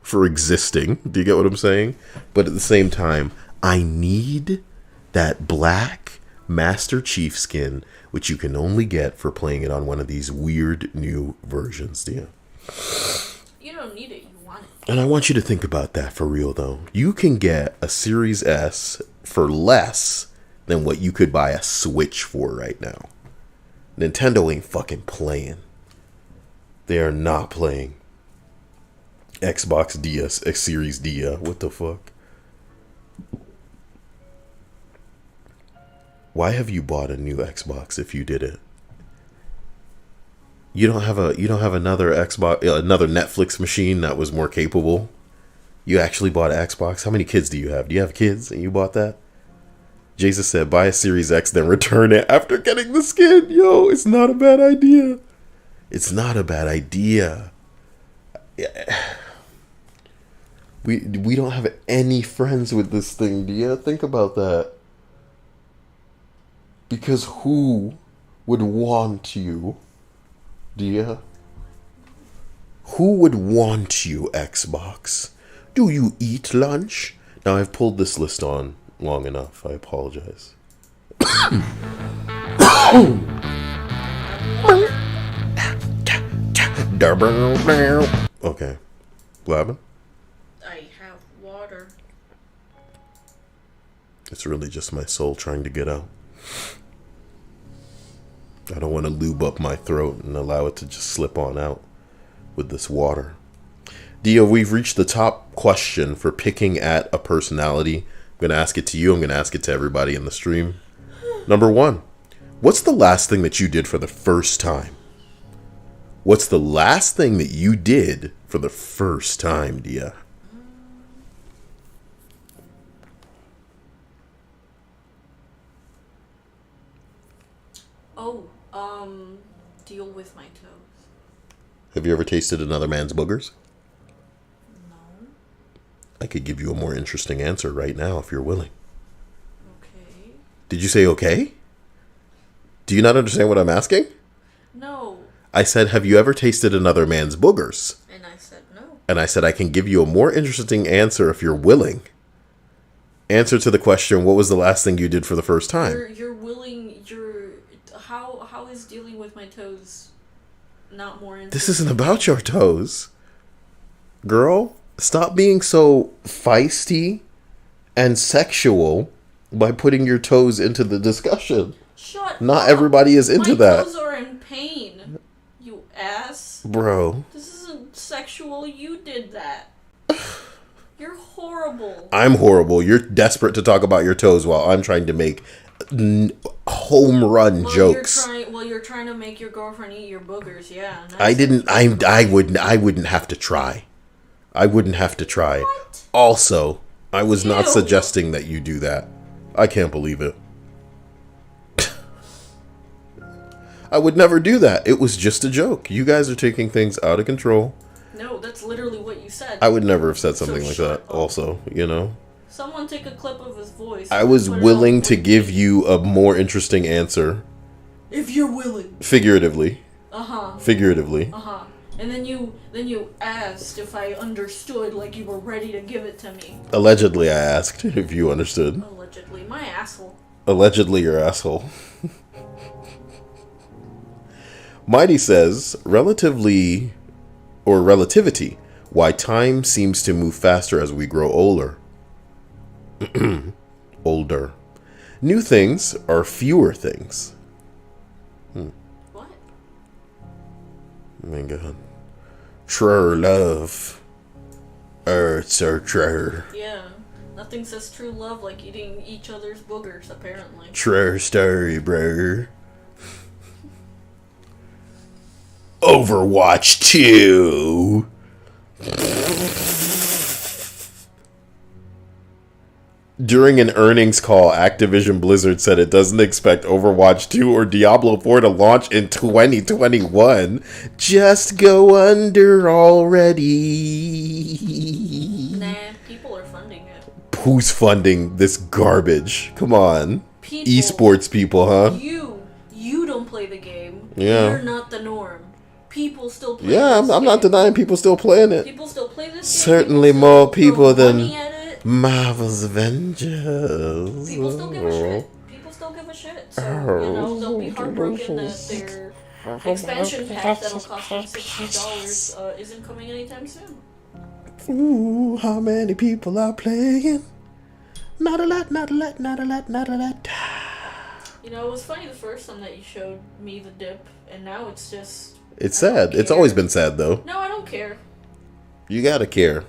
for existing. Do you get what I'm saying? But at the same time, I need that black Master Chief skin, which you can only get for playing it on one of these weird new versions, do you? You don't need it, you want it. And I want you to think about that for real, though. You can get a Series S for less than what you could buy a Switch for right now. Nintendo ain't fucking playing. They are not playing. Xbox DS, X Series D, what the fuck? Why have you bought a new Xbox if you did it? You don't have another Xbox, another Netflix machine that was more capable. You actually bought an Xbox. How many kids do you have? Do you have kids and you bought that? Jesus said, buy a Series X, then return it after getting the skin. Yo, it's not a bad idea. It's not a bad idea. We don't have any friends with this thing, do you? Think about that. Because who would want you, dear? Who would want you, Xbox? Do you eat lunch? Now, I've pulled this list on long enough. I apologize. Okay. What happened? I have water. It's really just my soul trying to get out. I don't want to lube up my throat and allow it to just slip on out with this water. Dio, we've reached the top question for picking at a personality. I'm going to ask it to you. I'm going to ask it to everybody in the stream. Number 1, what's the last thing that you did for the first time? What's the last thing that you did for the first time, Dia? Deal with my toes. Have you ever tasted another man's boogers? No. I could give you a more interesting answer right now if you're willing. Okay. Did you say okay? Do you not understand what I'm asking? No. I said, have you ever tasted another man's boogers? And I said no. And I said, I can give you a more interesting answer if you're willing. Answer to the question, what was the last thing you did for the first time? You're willing, how is dealing with my toes not more into. This isn't about your toes. Girl, stop being so feisty and sexual by putting your toes into the discussion. Shut Not up. everybody is into that. My toes are in pain. You ass. Bro. This isn't sexual. You did that. You're horrible. I'm horrible. You're desperate to talk about your toes while I'm trying to make home run jokes. You're trying to make your girlfriend eat your boogers. Yeah. I wouldn't have to try. I wouldn't have to try. What? Also, I was not Ew. suggesting that you do that. I can't believe it. I would never do that. It was just a joke. You guys are taking things out of control. No, that's literally what you said. I would never have said something like shut that. up. Also, you know. Someone take a clip of his voice. I was put it willing on to Wiki. give you a more interesting answer. If you're willing. Figuratively. Figuratively. And then you asked if I understood, like you were ready to give it to me. Allegedly, I asked if you understood. Allegedly, my asshole. Allegedly, your asshole. Mighty says, relativity, why time seems to move faster as we grow older. Older. New things are fewer things. What? Oh my god. True love. True. Yeah. Nothing says true love like eating each other's boogers, apparently. True story, bro. Overwatch 2. During an earnings call, Activision Blizzard said it doesn't expect Overwatch 2 or Diablo 4 to launch in 2021. Just go under already. Nah, people are funding it. Who's funding this garbage? Come on. People. Esports people, huh? You don't play the game. Yeah. You're not the norm. People still play Yeah, this I'm not game. denying people still playing it. People still play this Certainly game. more People people still throw than money at it. Marvel's Avengers. People still give a shit. People still give a shit. So, they'll be heartbroken that their expansion pack that'll cost them $60 isn't coming anytime soon. Ooh, how many people are playing? Not a lot, not a lot, not a lot, not a lot. It was funny the first time that you showed me the dip, and now it's just... It's sad. It's always been sad, though. No, I don't care. You gotta care.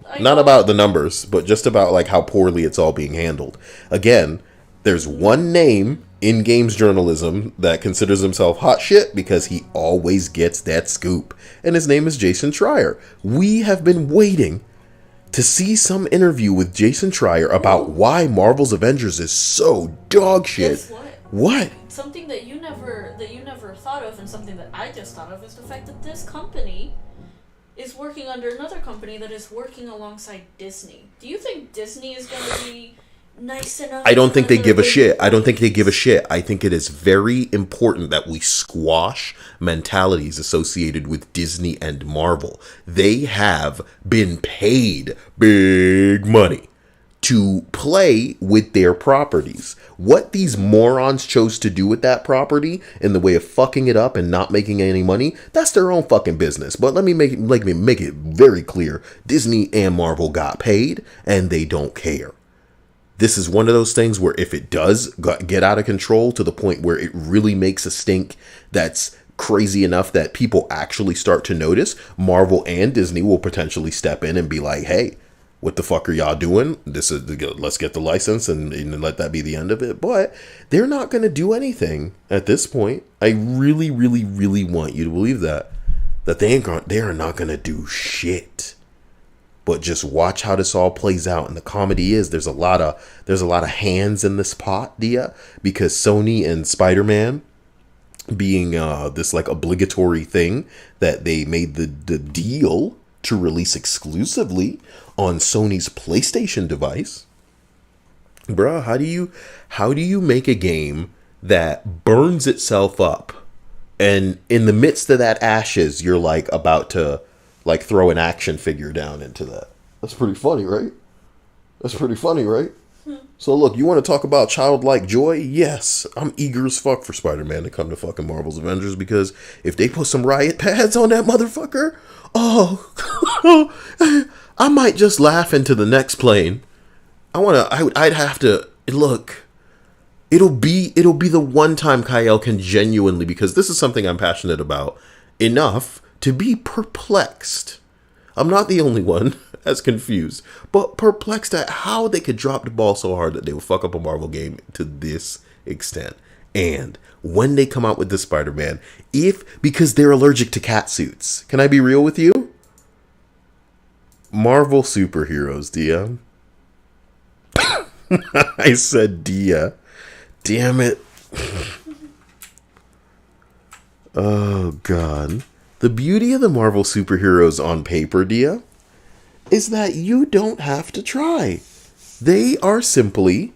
I Not don't- about the numbers, but just about like how poorly it's all being handled. Again, there's one name in games journalism that considers himself hot shit because he always gets that scoop, and his name is Jason Schreier. We have been waiting to see some interview with Jason Schreier about why Marvel's Avengers is so dog shit. Guess what? What? Something that you never thought of, and something that I just thought of, is the fact that this company is working under another company that is working alongside Disney. Do you think Disney is going to be nice enough? I don't think they to give a let shit. their I don't think they give a shit. I think it is very important that we squash mentalities associated with Disney and Marvel. They have been paid big money to play with their properties. What these morons chose to do with that property in the way of fucking it up and not making any money, that's their own fucking business. But let me make it very clear. Disney and Marvel got paid and they don't care. This is one of those things where if it does get out of control to the point where it really makes a stink that's crazy enough that people actually start to notice, Marvel and Disney will potentially step in and be like, hey, what the fuck are y'all doing? Let's get the license and let that be the end of it. But they're not going to do anything at this point. I really, really, really want you to believe that they are not going to do shit. But just watch how this all plays out. And the comedy is there's a lot of hands in this pot, Dia, because Sony and Spider-Man being this like obligatory thing that they made the deal to release exclusively on Sony's PlayStation device. Bruh, how do you make a game that burns itself up and in the midst of that ashes you're like about to like throw an action figure down into that? That's pretty funny, right? So look, you want to talk about childlike joy? Yes, I'm eager as fuck for Spider-Man to come to fucking Marvel's Avengers, because if they put some riot pads on that motherfucker, oh, I might just laugh into the next plane. I'd have to look. It'll be the one time Kyle can genuinely, because this is something I'm passionate about enough to be perplexed. I'm not the only one as confused, but perplexed at how they could drop the ball so hard that they would fuck up a Marvel game to this extent. And when they come out with the Spider-Man, because they're allergic to cat suits. Can I be real with you? Marvel superheroes, Dia. I said Dia. Damn it. Oh, God. The beauty of the Marvel superheroes on paper, Dia, is that you don't have to try. They are simply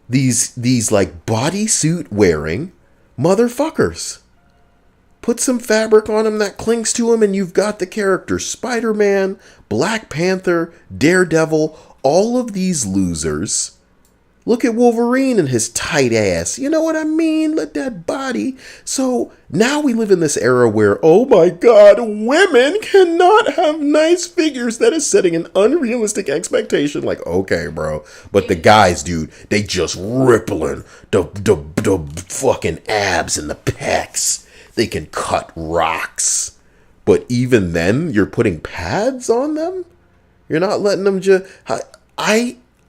these like bodysuit wearing motherfuckers. Put some fabric on them that clings to them and you've got the characters. Spider-Man, Black Panther, Daredevil, all of these losers. Look at Wolverine and his tight ass. You know what I mean? Let that body. So now we live in this era where, oh my God, women cannot have nice figures. That is setting an unrealistic expectation. Like, okay, bro. But the guys, dude, they just rippling the fucking abs and the pecs. They can cut rocks. But even then, you're putting pads on them? You're not letting them just...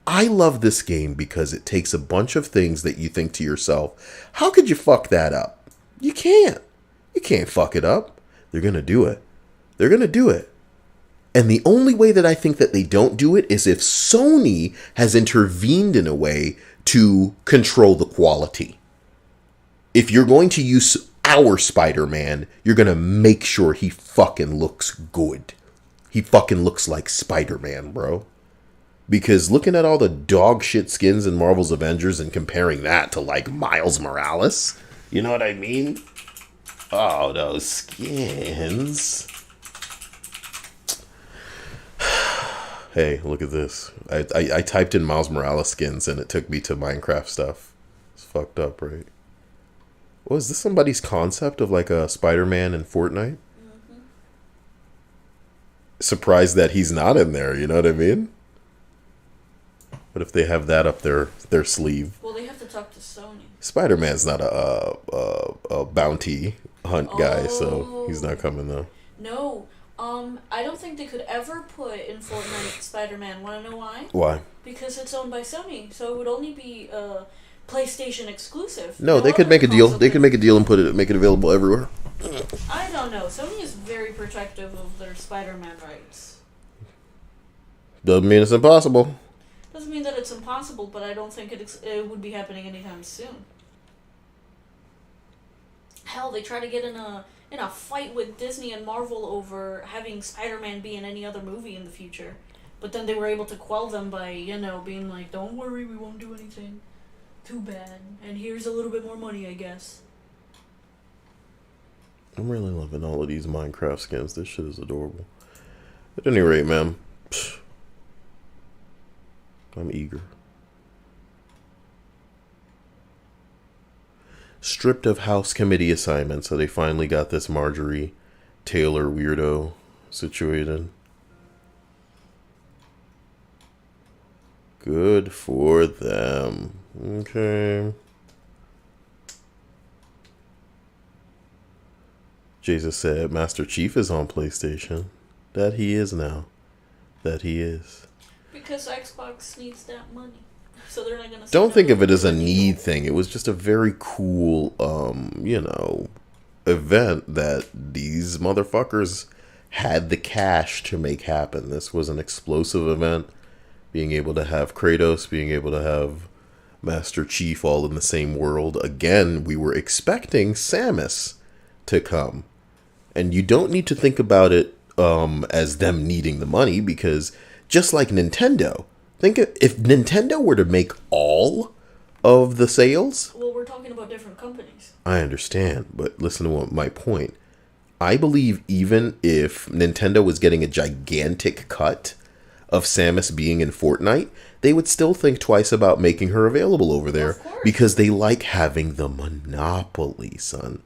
I love this game because it takes a bunch of things that you think to yourself, how could you fuck that up? You can't. You can't fuck it up. They're going to do it. They're going to do it. And the only way that I think that they don't do it is if Sony has intervened in a way to control the quality. If you're going to use our Spider-Man, you're going to make sure he fucking looks good. He fucking looks like Spider-Man, bro. Because looking at all the dog shit skins in Marvel's Avengers and comparing that to like Miles Morales, you know what I mean? Oh, those skins. Hey, look at this. I typed in Miles Morales skins and it took me to Minecraft stuff. It's fucked up, right? What is this, somebody's concept of like a Spider-Man in Fortnite? Mm-hmm. Surprised that he's not in there, you know what I mean? But if they have that up their sleeve, well, they have to talk to Sony. Spider-Man's not a bounty hunt guy, so he's not coming though. No, I don't think they could ever put in Fortnite Spider-Man. Want to know why? Why? Because it's owned by Sony, so it would only be PlayStation exclusive. No, they could make a deal. They could make a deal and make it available everywhere. I don't know. Sony is very protective of their Spider-Man rights. Doesn't mean it's impossible. Doesn't mean that it's impossible, but I don't think it would be happening anytime soon. Hell, they try to get in a fight with Disney and Marvel over having Spider-Man be in any other movie in the future. But then they were able to quell them by, being like, don't worry, we won't do anything. Too bad. And here's a little bit more money, I guess. I'm really loving all of these Minecraft skins. This shit is adorable. At any rate, man. I'm eager. Stripped of House committee assignments, so they finally got this Marjorie Taylor weirdo situated. Good for them. Okay. Jesus said Master Chief is on PlayStation. That he is now. That he is. Because Xbox needs that money. So they're not gonna. Don't think of it as a need thing. It was just a very cool, event that these motherfuckers had the cash to make happen. This was an explosive event. Being able to have Kratos, being able to have Master Chief all in the same world. Again, we were expecting Samus to come. And you don't need to think about it as them needing the money, because just like Nintendo, think if Nintendo were to make all of the sales. Well, we're talking about different companies. I understand, but listen to my point. I believe even if Nintendo was getting a gigantic cut of Samus being in Fortnite, they would still think twice about making her available over there Of course. because they like having the monopoly, son.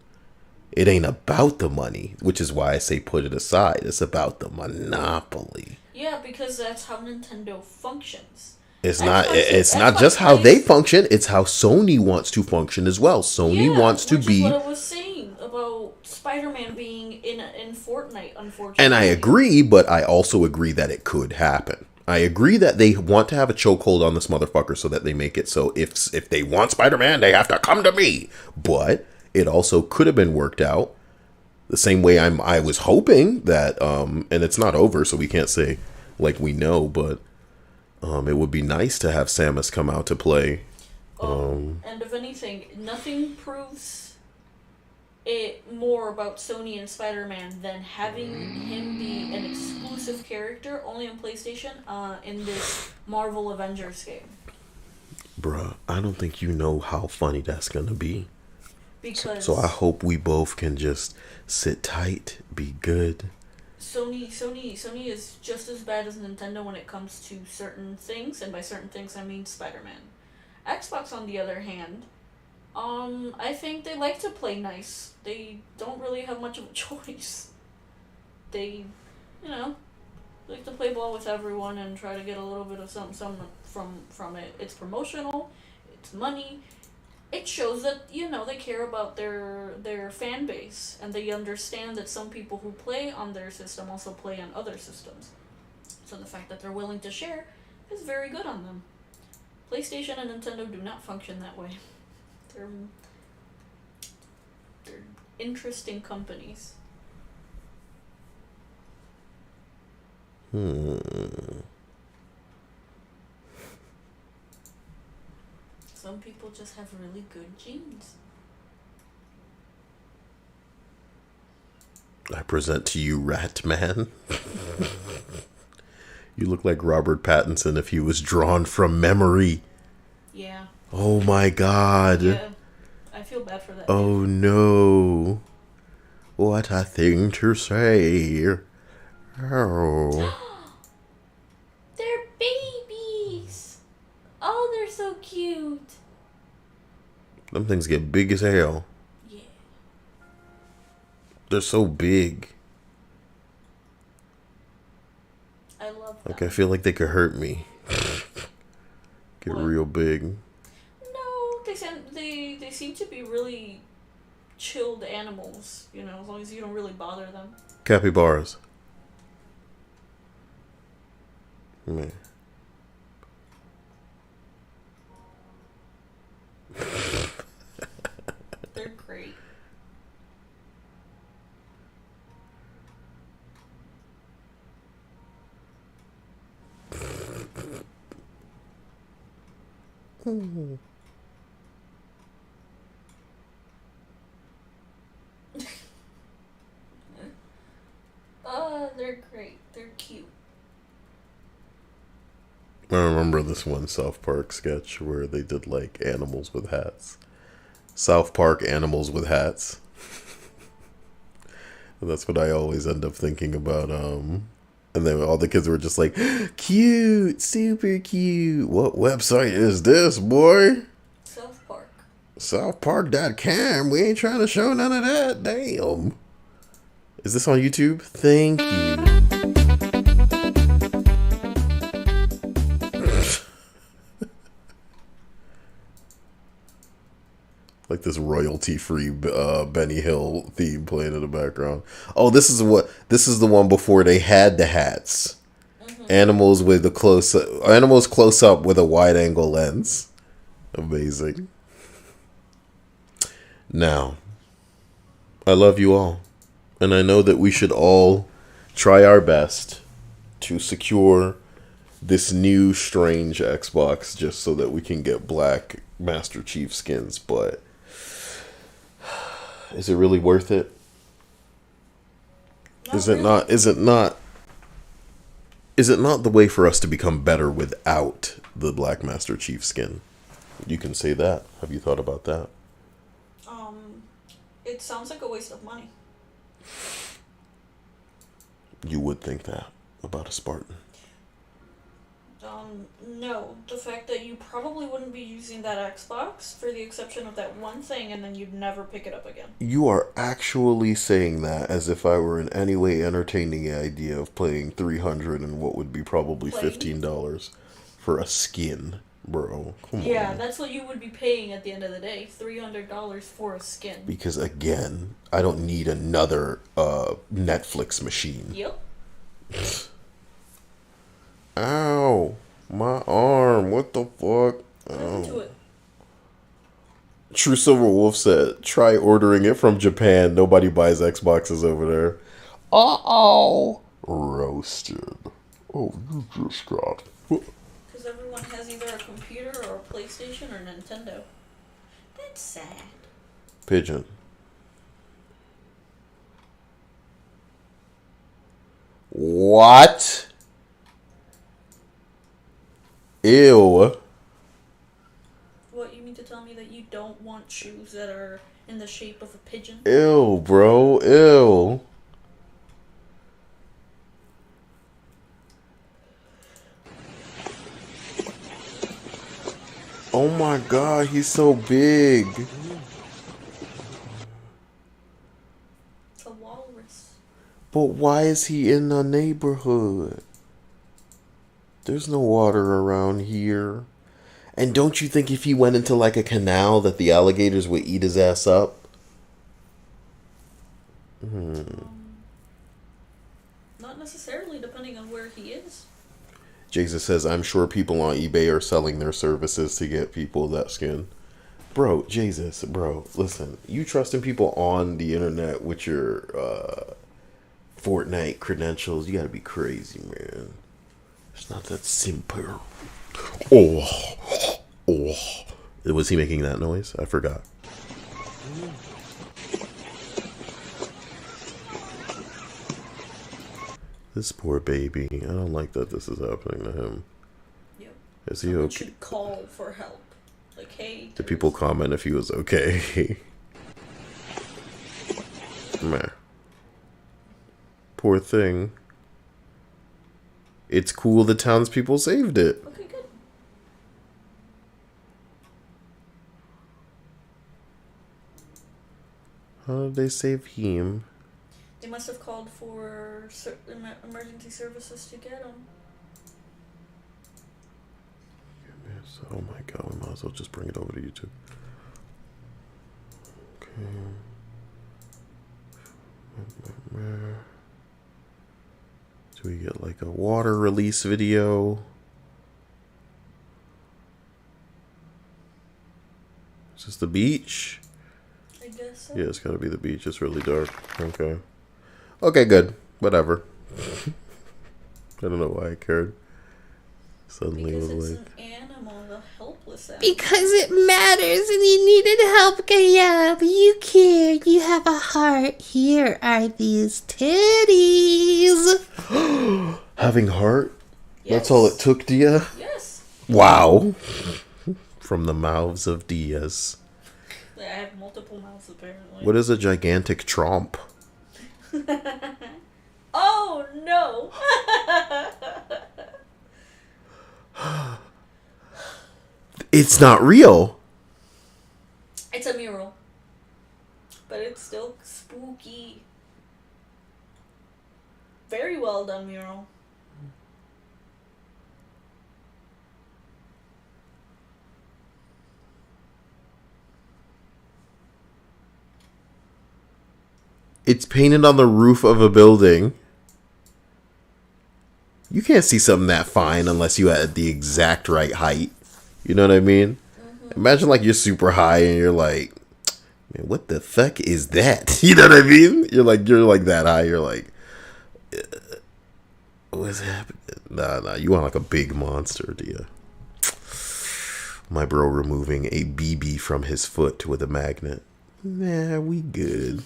It ain't about the money, which is why I say put it aside. It's about the monopoly. Yeah, because that's how Nintendo functions. It's Xbox- not Xbox just how plays- they function, it's how Sony wants to function as well. Sony wants to which be, is what I was saying about Spider-Man being in Fortnite, unfortunately. and I agree, but I also agree that it could happen. I agree that they want to have a chokehold on this motherfucker so that they make it so if they want Spider-Man, they have to come to me. But it also could have been worked out the same way I was hoping that, and it's not over, so we can't say like we know, but it would be nice to have Samus come out to play. And if anything, nothing proves it more about Sony and Spider-Man than having him be an exclusive character only on PlayStation in this Marvel Avengers game. Bruh, I don't think you know how funny that's gonna be. Because So I hope we both can just sit tight, be good. Sony is just as bad as Nintendo when it comes to certain things, and by certain things I mean Spider-Man. Xbox, on the other hand, I think they like to play nice. They don't really have much of a choice. They, like to play ball with everyone and try to get a little bit of something from it. It's promotional, it's money. It shows that, they care about their fan base, and they understand that some people who play on their system also play on other systems. So the fact that they're willing to share is very good on them. PlayStation and Nintendo do not function that way. They're interesting companies. Some people just have really good genes. I present to you Rat Man. You look like Robert Pattinson if he was drawn from memory. Yeah. Oh my god. Yeah. I feel bad for that. Oh no. What a thing to say. Oh. They're babies! Oh, they're so cute. Them things get big as hell. Yeah. They're so big. I love them. Like, I feel like they could hurt me. Get What? real big. No, they seem to be really chilled animals, as long as you don't really bother them. Capybaras. Man. They're great. They're great. They're cute. I remember this one South Park sketch where they did like animals with hats. South Park animals with hats. And that's what I always end up thinking about. And then all the kids were just like, cute, super cute. What website is this, boy? South Park. Southpark.com. We ain't trying to show none of that. Damn. Is this on YouTube? Thank you. Like this royalty-free Benny Hill theme playing in the background. Oh, this is the one before they had the hats. Mm-hmm. Animals close up with a wide-angle lens. Amazing. Now, I love you all. And I know that we should all try our best to secure this new strange Xbox just so that we can get black Master Chief skins, but is it really worth it? Is it not the way for us to become better without the black Master Chief skin? You can say that. Have you thought about that? It sounds like a waste of money. You would think that about a Spartan. No. The fact that you probably wouldn't be using that Xbox for the exception of that one thing and then you'd never pick it up again. You are actually saying that as if I were in any way entertaining the idea of playing $300 and what would be probably $15 for a skin, bro. Come on. Yeah, that's what you would be paying at the end of the day. $300 for a skin. Because again, I don't need another Netflix machine. Yep. Ow, my arm. What the fuck? Listen to it. True Silver Wolf said, try ordering it from Japan. Nobody buys Xboxes over there. Uh-oh. Roasted. Oh, you just got... Because everyone has either a computer or a PlayStation or Nintendo. That's sad. Pigeon. What? Ew. What, you mean to tell me that you don't want shoes that are in the shape of a pigeon? Ew, bro. Ew. Oh my god, he's so big. It's a walrus. But why is he in the neighborhood? There's no water around here. And don't you think if he went into like a canal that the alligators would eat his ass up? Not necessarily, depending on where he is. Jesus says, I'm sure people on eBay are selling their services to get people that skin. Bro, Jesus, bro, listen. You trusting people on the internet with your Fortnite credentials, you gotta be crazy, man. It's not that simple. Oh. Was he making that noise? I forgot. This poor baby. I don't like that this is happening to him. Yep. Is he Someone okay? should call for help. Like, hey. Did people comment if he was okay? Meh. Poor thing. It's cool the townspeople saved it. Okay, good. How did they save him? They must have called for emergency services to get him. Oh my god, we might as well just bring it over to YouTube. Okay. Do we get like a water release video? Is this the beach? I guess so. Yeah, it's gotta be the beach. It's really dark. Okay. Okay, good. Whatever. I don't know why I cared. Suddenly Because it was it's like... an animal, a helpless animal. Because it matters and you needed help, Gayab. You care. You have a heart. Here are these titties. Having heart? Yes. That's all it took, Dia? Yes. Wow. From the mouths of Diaz. I have multiple mouths, apparently. What is a gigantic tromp? Oh, no. It's not real. It's a mural. But it's still spooky. Very well done mural. It's painted on the roof of a building. You can't see something that fine unless you at the exact right height. You know what I mean? Mm-hmm. Imagine like you're super high and you're like, man, what the fuck is that? You know what I mean? You're like that high. You're like, what's happening? Nah. You want like a big monster, do you? My bro removing a BB from his foot with a magnet. Nah, we good.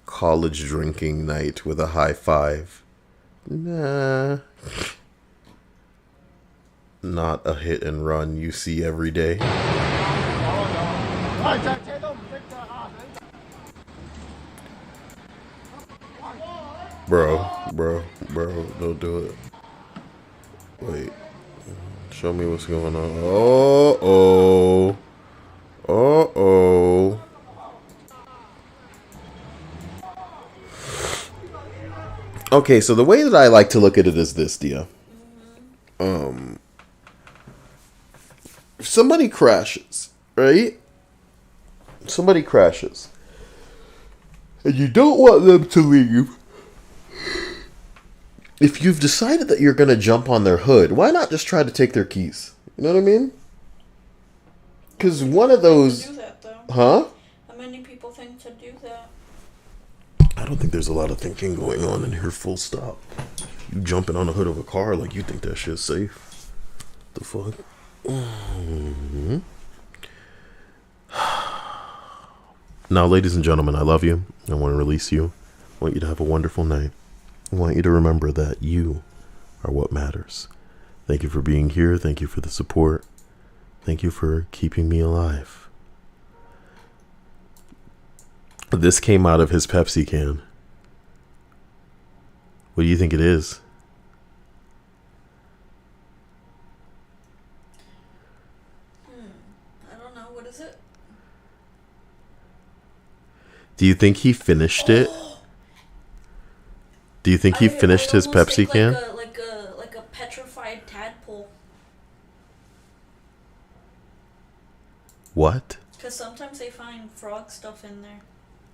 College drinking night with a high five. Nah. Not a hit and run you see every day. Bro, don't do it. Wait. Show me what's going on. Uh-oh. Uh-oh. Okay, so the way that I like to look at it is this, Dia. If somebody crashes, right? Somebody crashes. And you don't want them to leave. If you've decided that you're going to jump on their hood, why not just try to take their keys? You know what I mean? Because one of those... Do that, though. Huh? How many people think to do that? I don't think there's a lot of thinking going on in here, full stop. You jumping on the hood of a car like you think that shit's safe. The fuck? Mm-hmm. Now, ladies and gentlemen, I love you. I want to release you. I want you to have a wonderful night. I want you to remember that you are what matters. Thank you for being here. Thank you for the support. Thank you for keeping me alive. This came out of his Pepsi can. What do you think it is? I don't know. What is it? Do you think he finished it? Do you think he finished his Pepsi can? Like a petrified tadpole. What? Because sometimes they find frog stuff in there.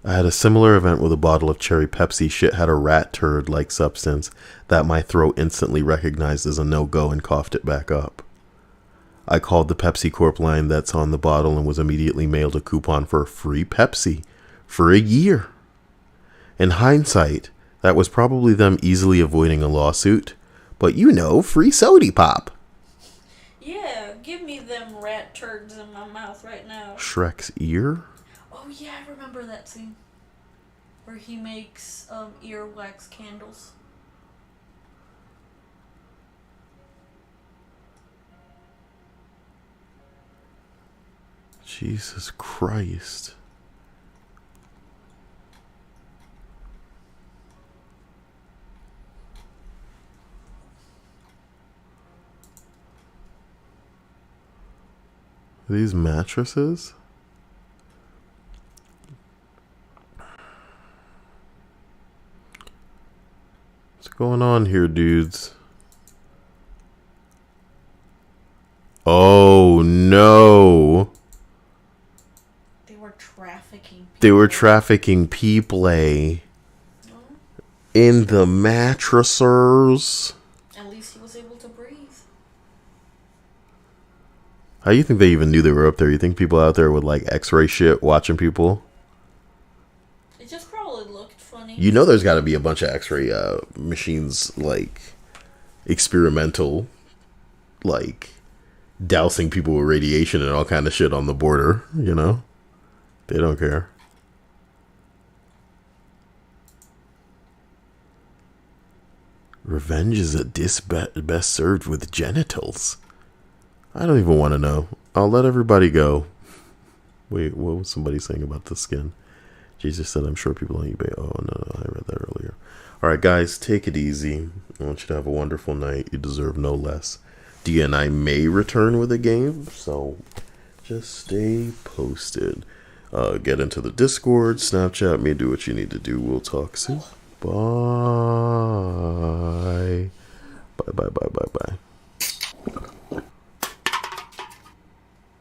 I had a similar event with a bottle of cherry Pepsi. Shit had a rat turd-like substance that my throat instantly recognized as a no-go and coughed it back up. I called the Pepsi Corp line that's on the bottle and was immediately mailed a coupon for a free Pepsi for a year. In hindsight, that was probably them easily avoiding a lawsuit, but you know, free sody pop. Yeah, give me them rat turds in my mouth right now. Shrek's ear? Oh yeah, I remember that scene. Where he makes earwax candles. Jesus Christ. Are these mattresses? What's going on here, dudes? Oh no. They were trafficking people. They were trafficking people in the mattressers. At least he was able to breathe. How do you think they even knew they were up there? You think people out there with like x-ray shit watching people? It just probably looked funny. You know there's got to be a bunch of x-ray machines, like experimental, like dousing people with radiation and all kind of shit on the border, you know? They don't care. Revenge is a dish best served with genitals. I don't even want to know. I'll let everybody go. Wait, what was somebody saying about the skin? Jesus said, I'm sure people on eBay. Oh, no, I read that earlier. All right, guys, take it easy. I want you to have a wonderful night. You deserve no less. Dia and I may return with a game, so just stay posted. Get into the Discord, Snapchat me, do what you need to do. We'll talk soon. Bye.